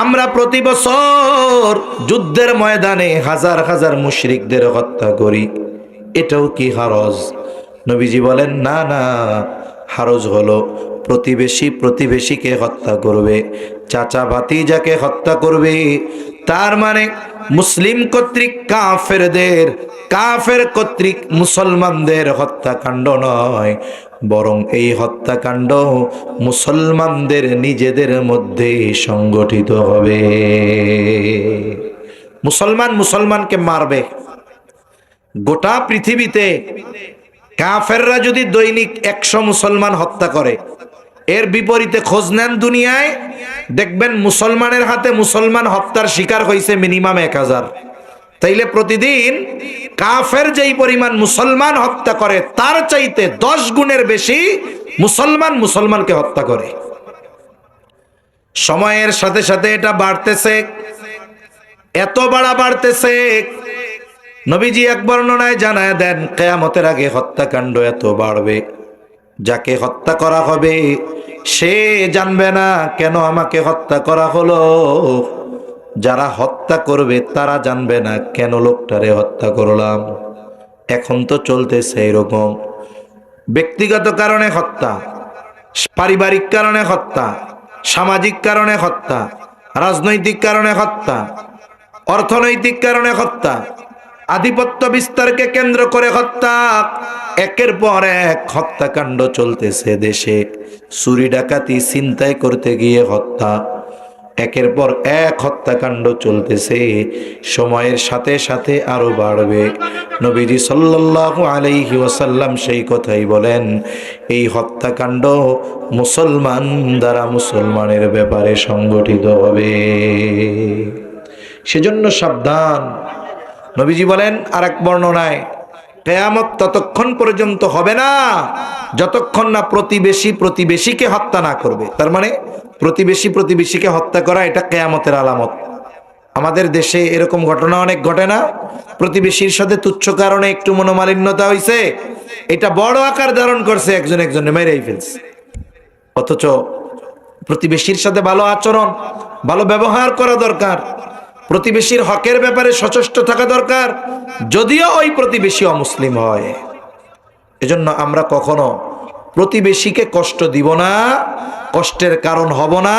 আমরা প্রতি বছর যুদ্ধের ময়দানে হাজার হাজার মুশরিকদের হত্যা করি, এটাও কি হারজ? নবীজি বলেন না না, হারজ হলো প্রতিবেশী প্রতিবেশীকে হত্যা করবে, চাচা ভাতিজাকে হত্যা করবে, তার মানে মুসলিম কর্তৃক কাফেরদের, কাফের কর্তৃক মুসলমানদের হত্যাকাণ্ড নয়, বরং এই হত্যাকাণ্ড মুসলমানদের নিজেদের মধ্যে সংগঠিত হবে। মুসলমান মুসলমানকে মারবে। গোটা পৃথিবীতে কাফেররা যদি দৈনিক 100 মুসলমান হত্যা করে, এর বিপরীতে খোঁজ নেন দুনিয়ায়, দেখবেন মুসলমানের হাতে মুসলমান হত্যার শিকার হয়েছে মিনিমাম 1000। তাইলে প্রতিদিন কাফের যেই পরিমাণ মুসলমান হত্যা করে, তার চাইতে 10 গুণের বেশি মুসলমান মুসলমানকে হত্যা করে। সময়ের সাথে সাথে এটা বাড়তেছে, এত বাড়তেছে, নবীজি এক বর্ণনায় জানায় দেন কিয়ামতের আগে হত্যাকাণ্ড এত বাড়বে, যাকে হত্যা করা হবে সে জানবে না কেন আমাকে হত্যা করা হলো, যারা হত্যা করবে তারা জানবে না কেন লোকটারে হত্যা করলাম। এখন তো চলতেছে এরকম, ব্যক্তিগত কারণে হত্যা, পারিবারিক কারণে হত্যা, সামাজিক কারণে হত্যা, রাজনৈতিক কারণে হত্যা, অর্থনৈতিক কারণে হত্যা, আধিপত্য বিস্তারকে কেন্দ্র করে হত্যা। একের পর এক হত্যাকাণ্ড চলতেছে দেশে। চুরি ডাকাতি ছিনতাই করতে গিয়ে হত্যা, একের পর এক হত্যাকাণ্ড চলতেছে। সময়ের সাথে সাথে আরো বাড়বে। নবীজি সাল্লাল্লাহু আলাইহি ওয়াসাল্লাম সেই কথাই বলেন, এই হত্যাকাণ্ড মুসলমান দ্বারা মুসলমানের ব্যাপারে সংগঠিত হবে। সেজন্য সাবধান। নবীজি বলেন আরেক বর্ণনায়, কিয়ামত ততক্ষণ পর্যন্ত হবে না যতক্ষণ না প্রতিবেশী প্রতিবেশীকে হত্যা না করবে। তার মানে প্রতিবেশী প্রতিবেশীকে হত্যা করা এটা কিয়ামতের আলামত। আমাদের দেশে এরকম ঘটনা অনেক ঘটে না? প্রতিবেশীর সাথে তুচ্ছ কারণে একটু মনোমালিন্যতা হয়েছে, এটা বড় আকার ধারণ করছে, একজন একজনে মেরেই ফেলছে। অথচ প্রতিবেশীর সাথে ভালো আচরণ, ভালো ব্যবহার করা দরকার, প্রতিবেশীর হকের ব্যাপারে সচেষ্ট থাকা দরকার, যদিও ওই প্রতিবেশী অমুসলিম হয়। এজন্য আমরা কখনো প্রতিবেশীকে কষ্ট দিব না, কষ্টের কারণ হব না।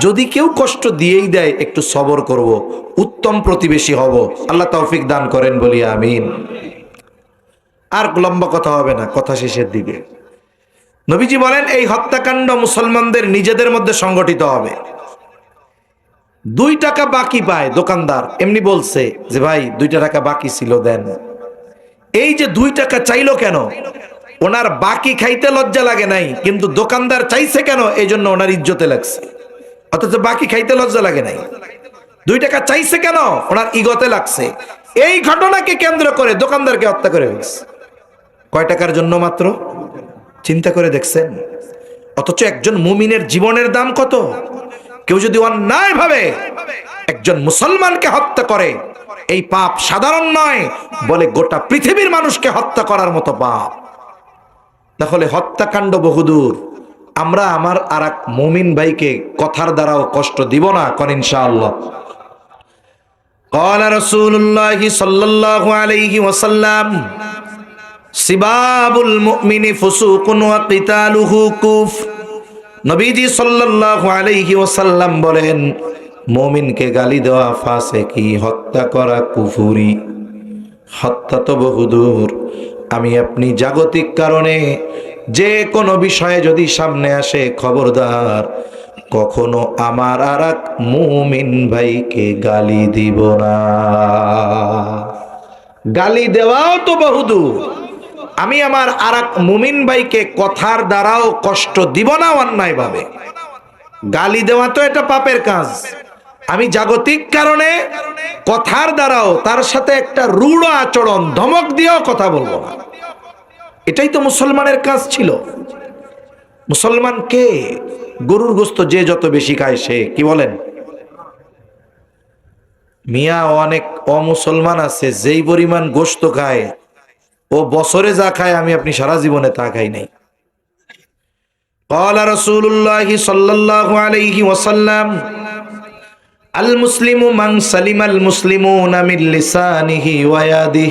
যদি কেউ কষ্ট দিয়েই দেয় একটু সবর করব, উত্তম প্রতিবেশী হব। আল্লাহ তৌফিক দান করেন বলি আমিন। আর লম্বা কথা হবে না, কথা শেষের দিকে। নবীজি বলেন এই হত্যাকাণ্ড মুসলমানদের নিজেদের মধ্যে সংগঠিত হবে। 2 টাকা বাকি পায় দোকানদার, এমনি বলছে যে ভাই 2 টাকা বাকি ছিল দেন। এই যে 2 টাকা চাইলো কেন? ওনার বাকি খাইতে লজ্জা লাগে নাই, কিন্তু দোকানদার চাইছে কেন? এই জন্য ওনার ইজ্জতে লাগছে। অথচ বাকি খাইতে লজ্জা লাগে নাই, 2 টাকা চাইছে কেন? ওনার ইগোতে লাগছে। এই ঘটনাকে কেন্দ্র করে দোকানদারকে হত্যা করে ফেলছে। কয় টাকার জন্য মাত্র? চিন্তা করে দেখছেন? অথচ একজন মুমিনের জীবনের দাম কত? কেউ যদি অন্যায় ভাবে একজন মুসলমানকে হত্যা করে, এই পাপ সাধারণ নয়, বলে গোটা পৃথিবীর মানুষকে হত্যা করার মতো পাপ। তাহলে হত্যাকাণ্ড বহুদূর। আমরা আমার আর এক মুমিন ভাইকে কথার দ্বারাও কষ্ট দিব না, কোন ইনশাআল্লাহ। قال رسول الله صلى الله عليه وسلم সিবাবুল মুমিনি ফুসুকুন ওয়া কিতালুহু কুফর। নবীজি সাল্লাল্লাহু আলাইহি ওয়াসাল্লাম বলেন, মুমিনকে গালি দেওয়া ফাসিকি, হত্যা করা কুফরি। হত্যা তো বহুদূর। আমি আপনি জাগতিক কারণে যে কোনো বিষয়ে যদি সামনে আসে, খবরদার কখনো আমার আর এক মুমিন ভাইকে গালি দিব না। গালি দেওয়াও তো বহুদূর, আমি আমার আর এক মুমিন ভাইকে কথার দ্বারাও কষ্ট দিব না অন্যায় ভাবে। গালি দেওয়া তো এটা পাপের কাজ। আমি জাগতিক কারণে কথার দ্বারাও তার সাথে একটা রূঢ় আচরণ, ধমক দিয়েও কথা বলবো না। এটাই তো মুসলমানের কাজ ছিল। মুসলমান কে? গরুর গোস্ত যে যত বেশি খায় সে, কি বলেন? মিয়া অনেক অমুসলমান আছে যেই পরিমাণ গোস্ত খায়, ও বছরে যা খায় আমি আপনি সারা জীবনে তা খাই নাই। قال رسول الله صلى الله عليه وسلم المسلم من سلم المسلمون من لسانه ويده।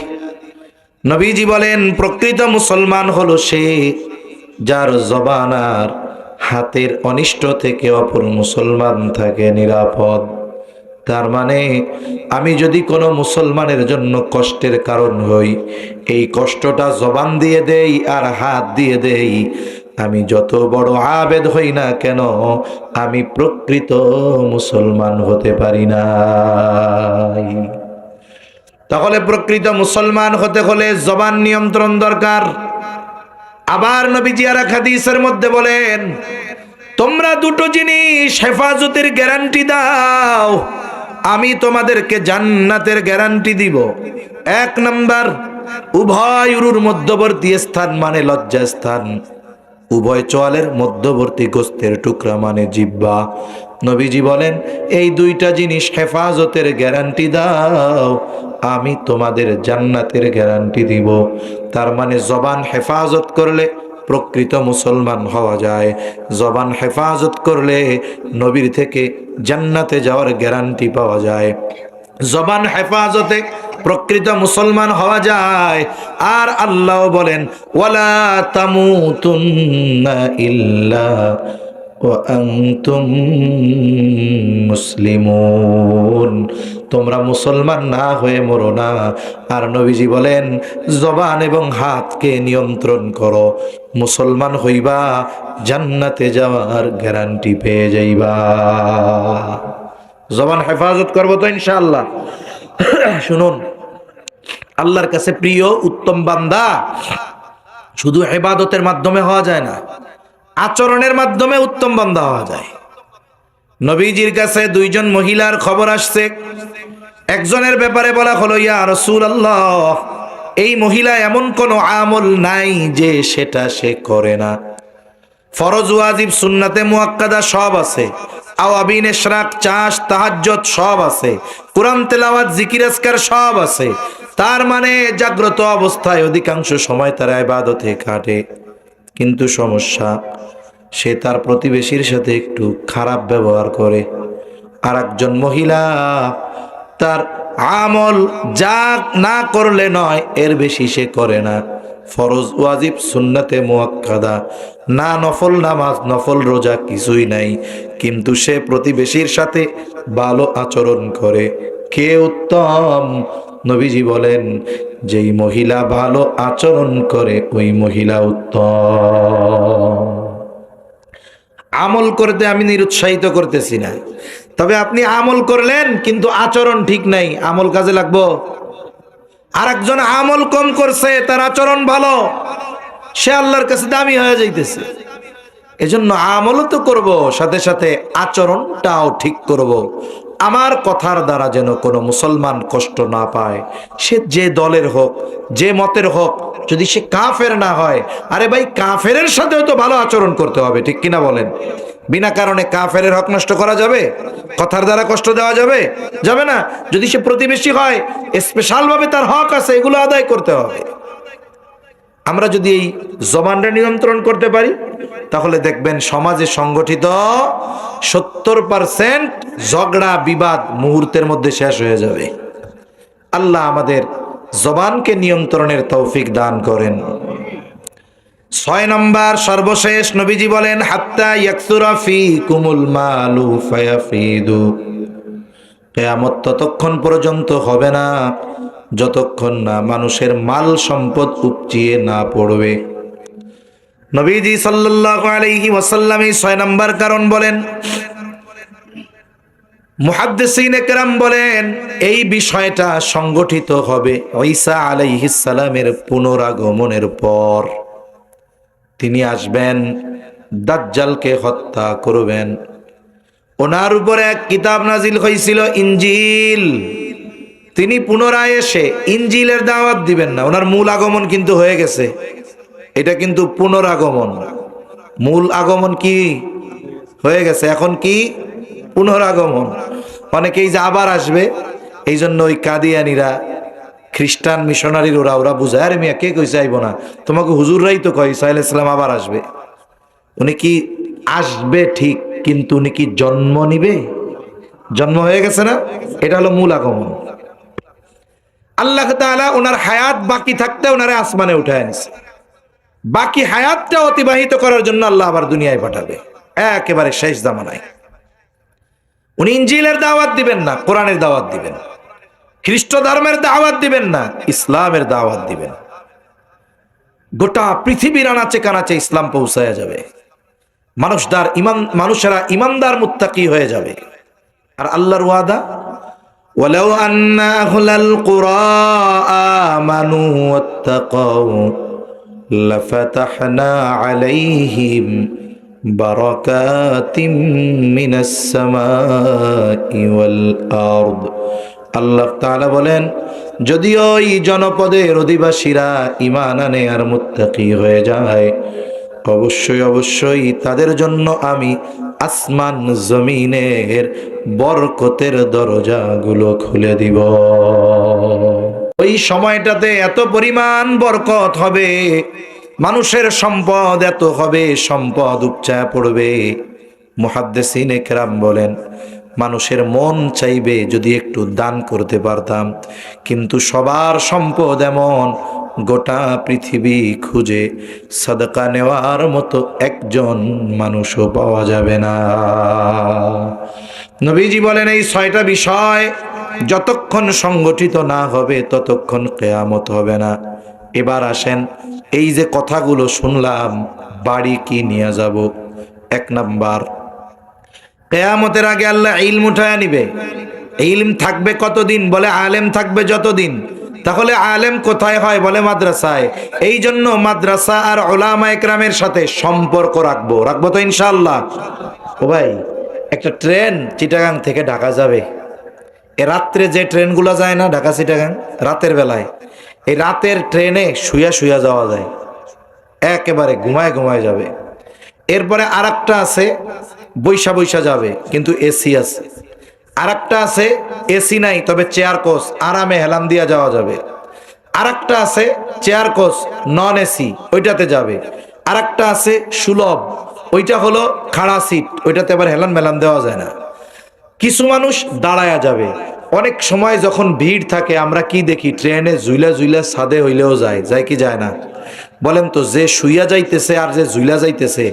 নবীজি বলেন প্রকৃত মুসলমান হলো সে যার জবান আর হাতের অনিষ্ট থেকে অপর মুসলমান থাকে নিরাপদ। তার মানে আমি যদি কোনো মুসলমানের জন্য কষ্টের কারণ হই, এই কষ্টটা জবান দিয়ে দেই আর হাত দিয়ে দেই, আমি যত বড় আবেদ হই না কেন, আমি প্রকৃত মুসলমান হতে পারি না। তাহলে প্রকৃত মুসলমান হতে হলে জবান নিয়ন্ত্রণ দরকার। আবার নবীজি আর এক হাদিসের মধ্যে বলেন, তোমরা দুটো জিনিস হেফাজতের গ্যারান্টি দাও, আমি তোমাদেরকে জান্নাতের গ্যারান্টি দিব। এক নাম্বার, উভয় উরুর মধ্যবর্তী স্থান মানে লজ্জা স্থান, উভয় চোয়ালের মধ্যবর্তী গোস্তের টুকরা মানে জিহ্বা। নবীজি বলেন, এই দুইটা জিনিস হেফাজতের গ্যারান্টি দাও, আমি তোমাদের জান্নাতের গ্যারান্টি দিব। তার মানে জবান হেফাজত করলে প্রকৃত মুসলমান হওয়া যায়। জবান হেফাজত করলে নবীর থেকে জান্নাতে যাওয়ার গ্যারান্টি পাওয়া যায়। জবান হেফাজতে প্রকৃত মুসলমান হওয়া যায়। আর আল্লাহ বলেন, ওয়ালা তামুতুন্না ইল্লা ওয়া আনতুম মুসলিমুন, তোমরা মুসলমান না হয়ে মরো না। আর নবীজি বলেন, জবান এবং হাতকে নিয়ন্ত্রণ করো, মুসলমান হইবা, জান্নাতে যাওয়ার গ্যারান্টি পেয়ে যাইবা। জবান হেফাজত করবো তো ইনশাআল্লাহ। শুনুন, আল্লাহর কাছে প্রিয় উত্তম বান্দা শুধু ইবাদতের মাধ্যমে হওয়া যায় না, আচরণের মাধ্যমে উত্তম বান্দা হওয়া যায়। নবীজির কাছে দুইজন মহিলার খবর আসছে। একজনের ব্যাপারে বলা হলো, ইয়া রাসূলুল্লাহ, এই মহিলা এমন কোনো আমল নাই যে সেটা সে করে না। ফরজ ওয়াজিব সুন্নাতে মুআক্কাদা সব আছে, আওয়াবিন ইশরাক চাষ তাহাজ্জুদ সব আছে, কোরআন তেলাওয়াত জিকির আজকার সব আছে। তার মানে জাগ্রত অবস্থায় অধিকাংশ সময় তার ইবাদতে কাটে। কিন্তু সমস্যা, সে তার প্রতিবেশীর সাথে একটু খারাপ ব্যবহার করে। আর একজন মহিলা তার আমল যা না করলে নয় এর বেশি সে করে না। ফরজ ওয়াজিব সুন্নাতে মুআক্কাদা, না নফল নামাজ নফল রোজা কিছুই নাই, কিন্তু সে প্রতিবেশীর সাথে ভালো আচরণ করে। কে উত্তম? নবীজি বলেন, যেই মহিলা ভালো আচরণ করে ওই মহিলা উত্তম। আমল করতে আমি নিরুৎসাহিত করতেছি না, তবে আপনি আমল করলেন কিন্তু আচরণ ঠিক নাই, আমল কাজে লাগবো? আর একজন আমল কম করছে, তার আচরণ ভালো, সে আল্লাহর কাছে দামি হয়ে যাইতেছে। এজন্য আমলও তো করব, সাথে সাথে আচরণটাও ঠিক করব। আমার কথার দ্বারা যেন কোনো মুসলমান কষ্ট না পায়, সে যে দলের হোক, যে মতের হোক, যদি সে কাফের না হয়। আরে ভাই, কাফেরের সাথেও তো ভালো আচরণ করতে হবে, ঠিক কিনা বলেন? বিনা কারণে কাফেরের হক নষ্ট করা যাবে? কথার দ্বারা কষ্ট দেওয়া যাবে? যাবে না। যদি সে প্রতিবেশী হয়, স্পেশাল ভাবে তার হক আছে, এগুলো আদায় করতে হবে। আমরা যদি এই জবানটা নিয়ন্ত্রণ করতে পারি, তাহলে দেখবেন সমাজে সংগঠিত 70% ঝগড়া বিবাদ মুহূর্তের মধ্যে শেষ হয়ে যাবে। আল্লাহ আমাদের জবানকে নিয়ন্ত্রণের তৌফিক দান করেন। 6 নম্বর সর্বশেষ নবীজি বলেন, হাত্তা ইয়াকসুরা ফীকুমুল মালু ফায়াফিদু, কিয়ামত ততক্ষণ পর্যন্ত হবে না যতক্ষণ না মানুষের মাল সম্পদ উপচিয়ে না পড়বে। নবীজি সাল্লাল্লাহু আলাইহি ওয়াসাল্লাম এই 6 নম্বর কারণ বলেন। মুহাদ্দিসিনে কেরাম বলেন, এই বিষয়টা সংগঠিত হবে ঈসা আলাইহিস সালামের পুনরাগমনের পর। তিনি আসবেন, দাজ্জালকে হত্যা করবেন। ওনার উপরে এক কিতাব নাজিল হয়েছিল, ইনজিল। তিনি পুনরায় এসে ইনজিলের দাওয়াত দিবেন না। ওনার মূল আগমন কিন্তু হয়ে গেছে, এটা কিন্তু পুনরাগমন। মূল আগমন কি হয়ে গেছে, এখন কি পুনরাগমন। অনেকেই যে আবার আসবে, এই জন্য ওই কাদিয়ানিরা, খ্রিস্টান মিশনারির ওরা বুঝায়, আরে মিয়া কে কইছে আইব না, তোমাকে হুজুররাই তো কয় ঈসা আলাইহিস সালাম আবার আসবে। উনি কি আসবে ঠিক, কিন্তু উনি কি জন্ম নিবে? জন্ম হয়ে গেছে না, এটা হলো মূল আগমন। আল্লাহ তাআলা ওনার হায়াত বাকি থাকতে ওনারে আসমানে উঠায় আনছে, বাকি হায়াতটা অতিবাহিত করার জন্য আল্লাহ আবার দুনিয়ায় পাঠাবে একেবারে শেষ জামানায়। উনি ইনজিলের দাওয়াত দিবেন না, কোরআনের দাওয়াত দিবেন। খ্রিস্ট ধর্মের দাওয়াত দিবেন না, ইসলামের দাওয়াত দিবেন। গোটা পৃথিবীর আনাচে কানাচে ইসলাম পৌঁছায়া যাবে। মানুষেরা ইমানদার মুত্তাকি হয়ে যাবে। আর আল্লাহর ওয়াদা, ওয়ালাউ আন্না আহলাল কুরা আমানু ওয়াত্তাকাউ লাফাতাহনা আলাইহিম বারাকাতিম মিনাস সামাই ওয়াল আরদ। আল্লাহ তাআলা বলেন, যদিও এই জনপদের অধিবাসীরা ঈমান আনে আর মুত্তাকি হয়ে যায়, অবশ্যই অবশ্যই তাদের জন্য আমি আসমান জমিনের বরকতের দরজাগুলো খুলে দিব। ওই সময়টাতে এত পরিমাণ বরকত হবে, মানুষের সম্পদ এত হবে, সম্পদ উপচায় পড়বে। মুহাদ্দিসিনে কেরাম বলেন, মানুষের মন চাইবে যদি একটু দান করতে পারতাম, কিন্তু সবার সম্পদ এমন, গোটা পৃথিবী খুঁজে সাদকা নেওয়ার মতো একজন মানুষও পাওয়া যাবে না। নবীজি বলেন, এই 6টা বিষয় যতক্ষণ সংগঠিত না হবে ততক্ষণ কিয়ামত হবে না। এবার আসেন, এই যে কথাগুলো শুনলাম, বাড়ি কি নিয়ে যাব? 1 নাম্বার, কিয়ামতের আগে আল্লাহ ইলম উঠায়া নিবে। ইলম থাকবে কতদিন? বলে আলেম থাকবে যতদিন। তাহলে আলেম কোথায় হয়? বলে মাদ্রাসায়। এই জন্য মাদ্রাসা আর উলামা ইকরামের সাথে সম্পর্ক রাখবো তো ইনশাআল্লাহ। ও ভাই, একটা ট্রেন চিটাগাং থেকে ঢাকা যাবে, এ রাত্রে যে ট্রেনগুলো যায় না ঢাকা চিটাগাং রাতের বেলায়, এই রাতের ট্রেনে শুয়া শুয়া যাওয়া যায়, একেবারে ঘুমায় ঘুমায় যাবে। এরপরে আরেকটা আছে বৈশা বৈশা যাবে, কিন্তু এসি আছে। আরেকটা আছে এসি নাই, তবে চেয়ার কোচ, আরামে হেলাম দিয়া যাওয়া যাবে। আরেকটা আছে চেয়ার কোচ নন এসি, ওইটাতে যাবে। আরেকটা আছে সুলভ, ওইটা হলো খাড়া সিট, ওইটাতে আবার হেলান মেলান দেওয়া যায় না। কিছু মানুষ দাঁড়ায়া যাবে। অনেক সময় যখন ভিড় থাকে আমরা কি দেখি, ট্রেনে জুইলা জুইলা ছাদে হইলেও যায় কি যায় না? বলেন তো, যে শুইয়া যাইতেছে আর যে জুইলা যাইতেছে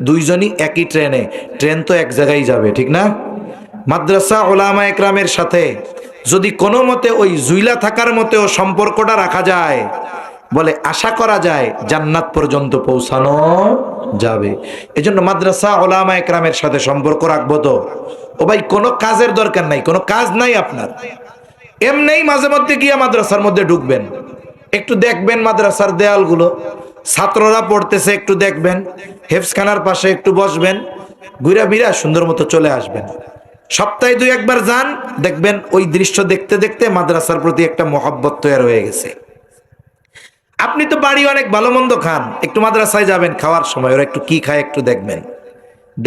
দুইজনই একই ট্রেনে, ট্রেন তো এক জায়গায় যাবে, ঠিক না? মাদ্রাসা উলামা ইকরামের সাথে যদি কোনো মতে ওই জুইলা থাকার মতেও সম্পর্কটা রাখা যায়, বলে আশা করা যায় জান্নাত পর্যন্ত পৌঁছানো যাবে। এজন্য মাদ্রাসা উলামা ইকরামের সাথে সম্পর্ক রাখবো তো। ও ভাই, কোনো কাজের দরকার নাই, কোনো কাজ নাই আপনার, এমনিই মাঝে মধ্যে গিয়া মাদ্রাসার মধ্যে ঢুকবেন, একটু দেখবেন মাদ্রাসার দেয়ালগুলো, ছাত্ররা পড়তেছে একটু দেখবেন, হেফজখানার পাশে একটু বসবেন, ঘুরা ফিরা সুন্দর মতো চলে আসবেন। সপ্তাহে 2 একবার যান, দেখবেন ওই দৃশ্য দেখতে দেখতে মাদ্রাসার প্রতি একটা মহব্বত তৈরি হয়ে গেছে। আপনি তো বাড়ি অনেক ভালো মন্দ খান, একটু মাদ্রাসায় যাবেন, খাওয়ার সময় ওরা একটু কি খায় একটু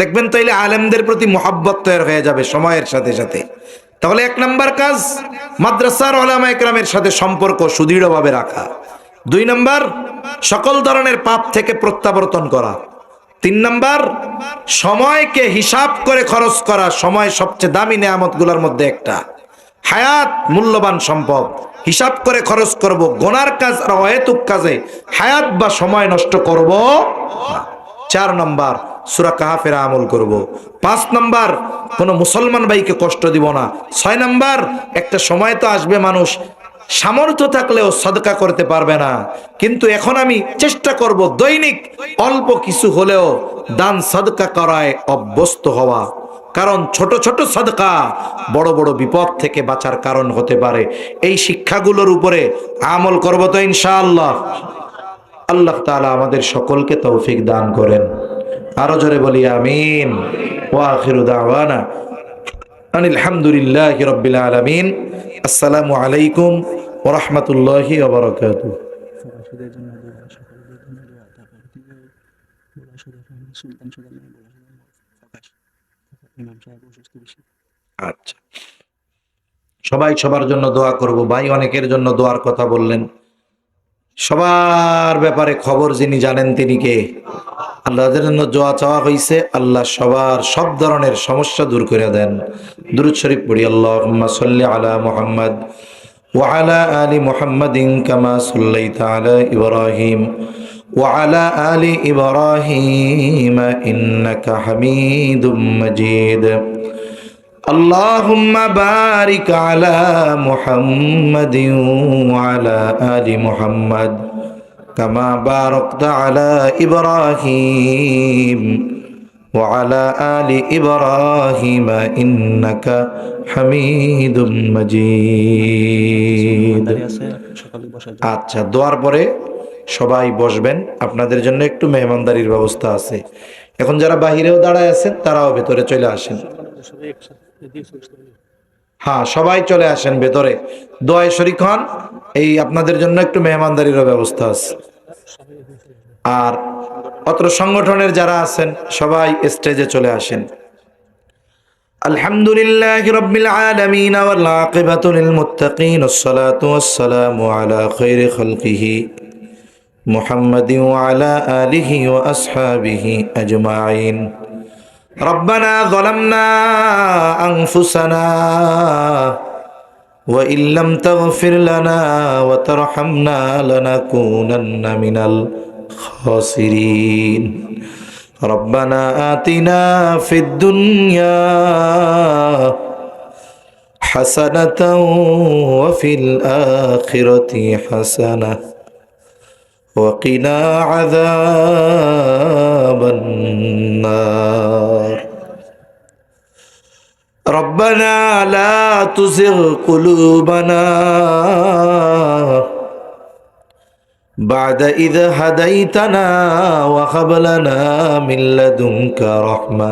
দেখবেন তাইলে আলেমদের প্রতি মহব্বত তৈরি হয়ে যাবে সময়ের সাথে সাথে। তাহলে 1 নাম্বার কাজ, মাদ্রাসার উলামা ইকরামের সাথে সম্পর্ক সুদৃঢ়ভাবে রাখা। 2 নাম্বার, সকল ধরনের পাপ থেকে প্রত্যাবর্তন করা। 3 নাম্বার, সময়কে হিসাব করে খরচ করা। সময় সবচেয়ে দামি নেয়ামতগুলোর মধ্যে একটা, হায়াত মূল্যবান সম্পদ, হিসাব করে খরচ করব, গুনার কাজ আর অহেতুক কাজে হায়াত বা সময় নষ্ট করব না। 4 নাম্বার, সূরা কাহফের আমল করব। 5 নাম্বার, কোনো মুসলমান ভাইকে কষ্ট দিব না। 6 নাম্বার, একটা সময় তো আসবে মানুষ সামর্থ্য থাকলেও সাদকা করতে পারবে না, কিন্তু এখন আমি চেষ্টা করব দৈনিক অল্প কিছু হলেও দান সাদকা করায় অভ্যস্ত হওয়া, কারণ ছোট ছোট সাদকা বড় বড় বিপদ থেকে বাঁচার কারণ হতে পারে। এই শিক্ষাগুলোর উপরে আমল করব তো ইনশাআল্লাহ। আল্লাহ তাআলা আমাদের সকলকে তৌফিক দান করেন। আরো জোরে বলি আমিন। ওয়া আখিরু দাওয়ানা আনিল হামদুলিল্লাহি রাব্বিল আলামিন। আসসালামু আলাইকুম ওয়া রাহমাতুল্লাহি ওয়া বারাকাতুহু। আচ্ছা, সবাই সবার জন্য দোয়া করব। ভাই অনেকের জন্য দোয়ার কথা বললেন, সবার ব্যাপারে খবর যিনি জানেন তিনি কে? আল্লাহর জন্য দোয়া চাওয়া হয়েছে, আল্লাহ সবার সব ধরনের সমস্যা দূর করে দেন। দুরূদ শরীফ পড়ি। আল্লাহুম্মা সাল্লি আলা মুহাম্মাদ ওয়া আলা আলি মুহাম্মাদিন কামা সাল্লাইতা আলা ইব্রাহিম ওয়া আলা আলি ইব্রাহিম ইন্নাকা হামিদুম মাজিদ। আল্লাহুম্মা বারিক আলা মুহাম্মাদিন ওয়া আলা আলি মুহাম্মাদ কামা বারাকতা আলা ইব্রাহিম ওয়া আলা আলি ইব্রাহিম ইন্নাকা হামিদুম মাজিদ। আচ্ছা, দোয়ার পরে সবাই বসবেন। আপনাদের জন্য একটু মেহমানদারির ব্যবস্থা আছে। এখন যারা বাহিরেও দাঁড়ায় আছেন তারাও ভেতরে চলে আসেন। হ্যাঁ, সবাই চলে আসেন ভেতরে, দোয়ায় শরীক হন। এই আপনাদের জন্য একটু মেহমানদারিরও ব্যবস্থা আছে। আর অত্র সংগঠনের যারা আছেন সবাই স্টেজে চলে আসেন। আলহামদুলিল্লাহি রাব্বিল আলামিন ওয়াল আকিবাতু লিল মুত্তাকিন ওয়াসসালাতু ওয়াসসালামু আলা খায়রি খালকিহি মুহাম্মাদিন ওয়া আলা আলিহি ওয়া আসহাবিহি আজমাইন। রব্বানা যালামনা আনফুসানা ওয়া ইল্লাম তাগফির লানা ওয়া তারহামনা লানাকুনান্না মিনাল খাসিরিন। রব্বানা আতিনা ফিদ দুনিয়া হাসানাতাও ওয়া ফিল আখিরাতি হাসানাহ وقنا عذاب النار ربنا لا تزغ قلوبنا بعد إذ هديتنا وهب لنا من لدنك رحمة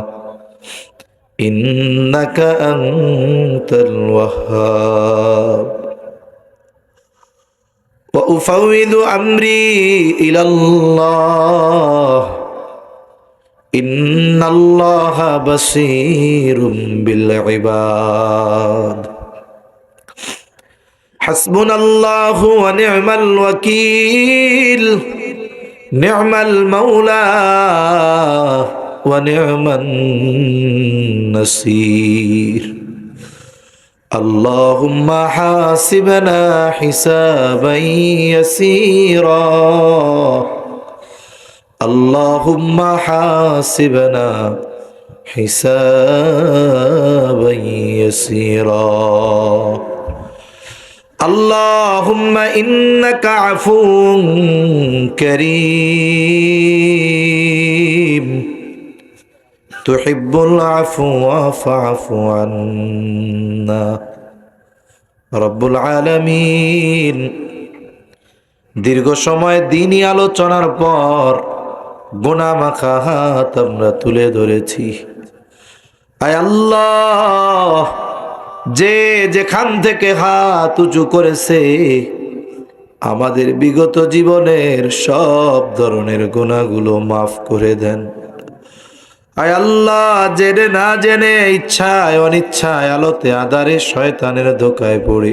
إنك أنت الوهاب وأفوض أمري إلى الله إن الله بصير بالعباد حسبنا الله ونعم الوكيل نعم المولى ونعم النصير اللهم حاسبنا حسابا يسيرا اللهم حاسبنا حسابا يسيرا اللهم إنك عفو كريم تحب العفو فاعف عنا রব্বুল আলামিন। দীর্ঘ সময় দিনই আলোচনার পর গুনাহ মাখা হাত আমরা তুলে ধরেছি। আয় আল্লাহ, যে যেখান থেকে হাত উঁচু করেছে আমাদের বিগত জীবনের সব ধরনের গুনাহগুলো মাফ করে দেন। আয় আল্লাহ, জেনে না জেনে ইচ্ছায় অনিচ্ছায় আলোতে আঁধারে শয়তানের ধোকায় পড়ে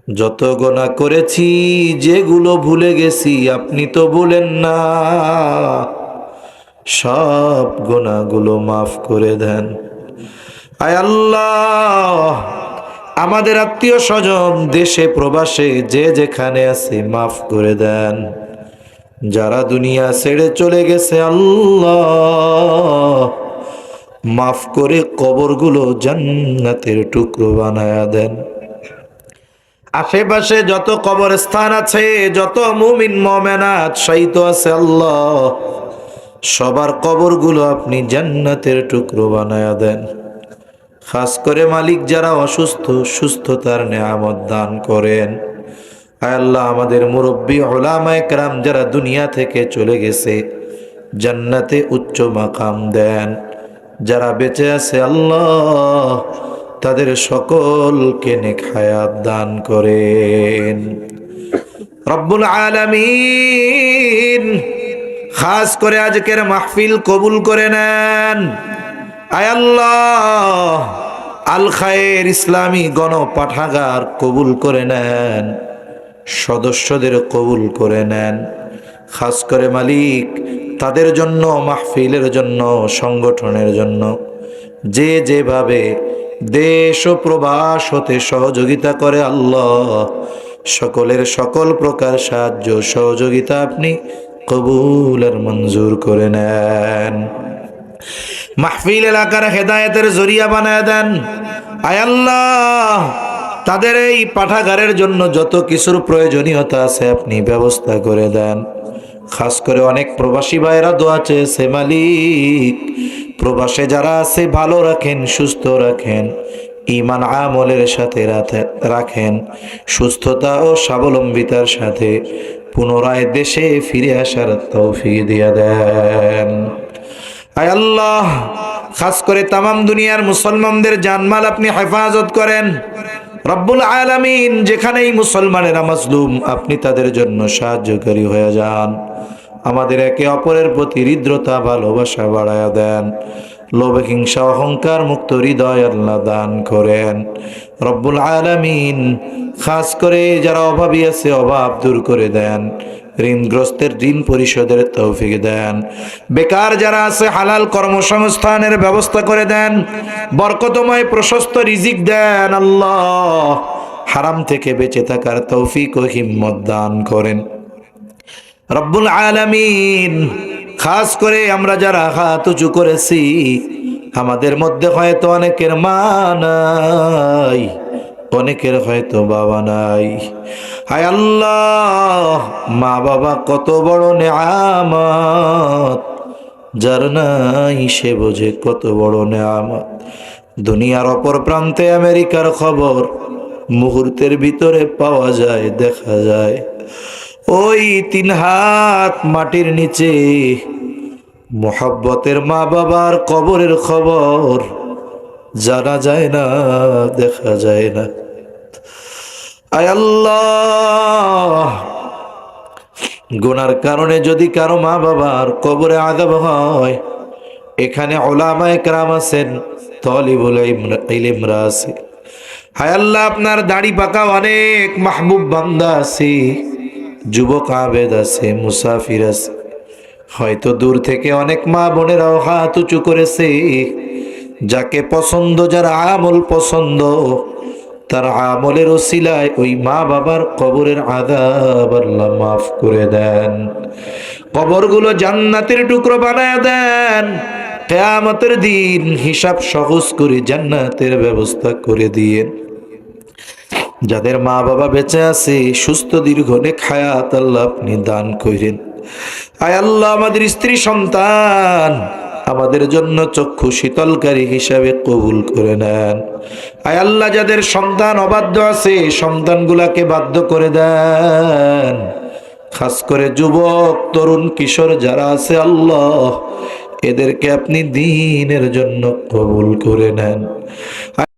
যত গুনাহ করেছি, যেগুলো ভুলে গেছি আপনি তো ভুলেন না, সব গুনাহগুলো মাফ করে দেন। আয় আল্লাহ, আমাদের আত্মীয় স্বজন দেশে প্রবাসে যে যেখানে আছে মাফ করে দেন। যারা দুনিয়া ছেড়ে চলে গেছে আল্লাহ মাফ করে কবরগুলো জান্নাতের টুকরো বানায়া দেন। আশেপাশে যত কবরস্থান আছে, যত মুমিন মুমিনাত শায়িত আছে আল্লাহ সবার কবরগুলো আপনি জান্নাতের টুকরো বানায়া দেন। খাস করে মালিক যারা অসুস্থ, সুস্থতার নেয়ামত দান করেন। আয় আল্লাহ, আমাদের মুরব্বী উলামায়ে কেরাম যারা দুনিয়া থেকে চলে গেছে জান্নাতে উচ্চ মাকাম দেন। যারা বেঁচে আছে আল্লাহ তাদের সকলকে নেক হায়াত দান করেন। রব্বুল আলামিন খাস করে আজকের মাহফিল কবুল করে নেন। আয় আল্লাহ, আল খায়ের ইসলামী গণপাঠাগার কবুল করে নেন, সদস্যদের কবুল করে নেন। খাস করে মালিক তাদের জন্য, মাহফিলের জন্য, সংগঠনের জন্য যে যেভাবে দেশ ও প্রবাস হতে সহযোগিতা করে আল্লাহ সকলের সকল প্রকার সাহায্য সহযোগিতা আপনি কবুল আর মঞ্জুর করে নেন। মাহফিল এলাকার হেদায়েতের জরিয়া বানায় দেন। আয় আল্লাহ, তাদের এই পাঠাগারের জন্য যত কিছুর প্রয়োজনীয়তা আছে আপনি ব্যবস্থা করে দেন। খাস করে অনেক প্রবাসী ভাইয়েরা দোয়া চেয়েছে, মালিক প্রবাসে যারা আছে ভালো রাখেন, সুস্থ রাখেন, ঈমান আমলের সাথে রাখেন, সুস্থতা ও স্বাবলম্বিতার সাথে পুনরায় দেশে ফিরে আসার তৌফিক দিয়ে দেন। আয় আল্লাহ, খাস করে তামাম দুনিয়ার মুসলমানদের জানমাল আপনি হেফাজত করেন রব্বুল আলামিন। যেখানেই মুসলমানেরা মাজলুম আপনি তাদের জন্য সাহায্যকারী হয়ে যান। আমাদের একে অপরের প্রতি হৃদ্রতা ভালোবাসা বাড়ায়া দেন। লোভ হিংসা অহংকার মুক্ত হৃদয় আল্লাহ দান করেন রব্বুল আলামিন। খাস করে যারা অভাবী আছে অভাব দূর করে দেন, ঋণগ্রস্তের ঋণ পরিশোধের তৌফিক দেন, বেকার যারা আছে হালাল কর্মসংস্থানের ব্যবস্থা করে দেন, বরকতময় প্রশস্ত রিজিক দেন আল্লাহ। হারাম থেকে বেঁচে থাকার তৌফিক ও হিম্মত দান করেন রব্বুল আলামিন। খাস করে আমরা যারা হাত উঁচু করেছি, আমাদের মধ্যে হয়তো অনেকের মা নাই, অনেকের হয়তো বাবা নাই। হায় আল্লাহ, মা বাবা কত বড় নেয়ামত, যার নাই সে বোঝে কত বড় নেয়ামত। দুনিয়ার অপর প্রান্তে আমেরিকার খবর মুহূর্তের ভিতরে পাওয়া যায়, দেখা যায়। ওই 3 হাত মাটির নিচে মোহাব্বতের মা বাবার কবরের খবর জানা যায় না, দেখা যায় না। আয় আল্লাহ, গুনার কারণে যদি কারো মা বাবার কবরে আযাব হয়, এখানে উলামায়ে কেরাম আছেন, তালিবুল ইলমরা আছে। হায় আল্লাহ, আপনার দাড়ি পাকা অনেক মাহবুব বান্দা আছে, যুবক আবেদ আছে, মুসাফির আছে। হয়তো দূর থেকে অনেক মা বোনেরাও হাত উঁচু করেছে। যাকে পছন্দ, যার আমল পছন্দ, তার আমলের ওসিলায় ওই মা বাবার কবরের আযাব আল্লাহ মাফ করে দেন। কবরগুলো জান্নাতের টুকরো বানায় দেন। কিয়ামতের দিন হিসাব সহজ করে জান্নাতের ব্যবস্থা করে দিয়েন। যাদের মা বাবা বেঁচে আছে, সুস্থ দীর্ঘ নেক হায়াত আল্লাহ আপনি দান করেন। আয় আল্লাহ, আমাদের স্ত্রী সন্তান আমাদের জন্য চক্ষু শীতলকারী হিসাবে কবুল করে নেন। আয় আল্লাহ, যাদের সন্তান অবাধ্য আছে, সন্তানগুলাকে বাধ্য করে দেন। খাস করে যুবক, তরুণ, কিশোর যারা আছে আল্লাহ, এদেরকে আপনি দ্বীনের জন্য কবুল করে নেন।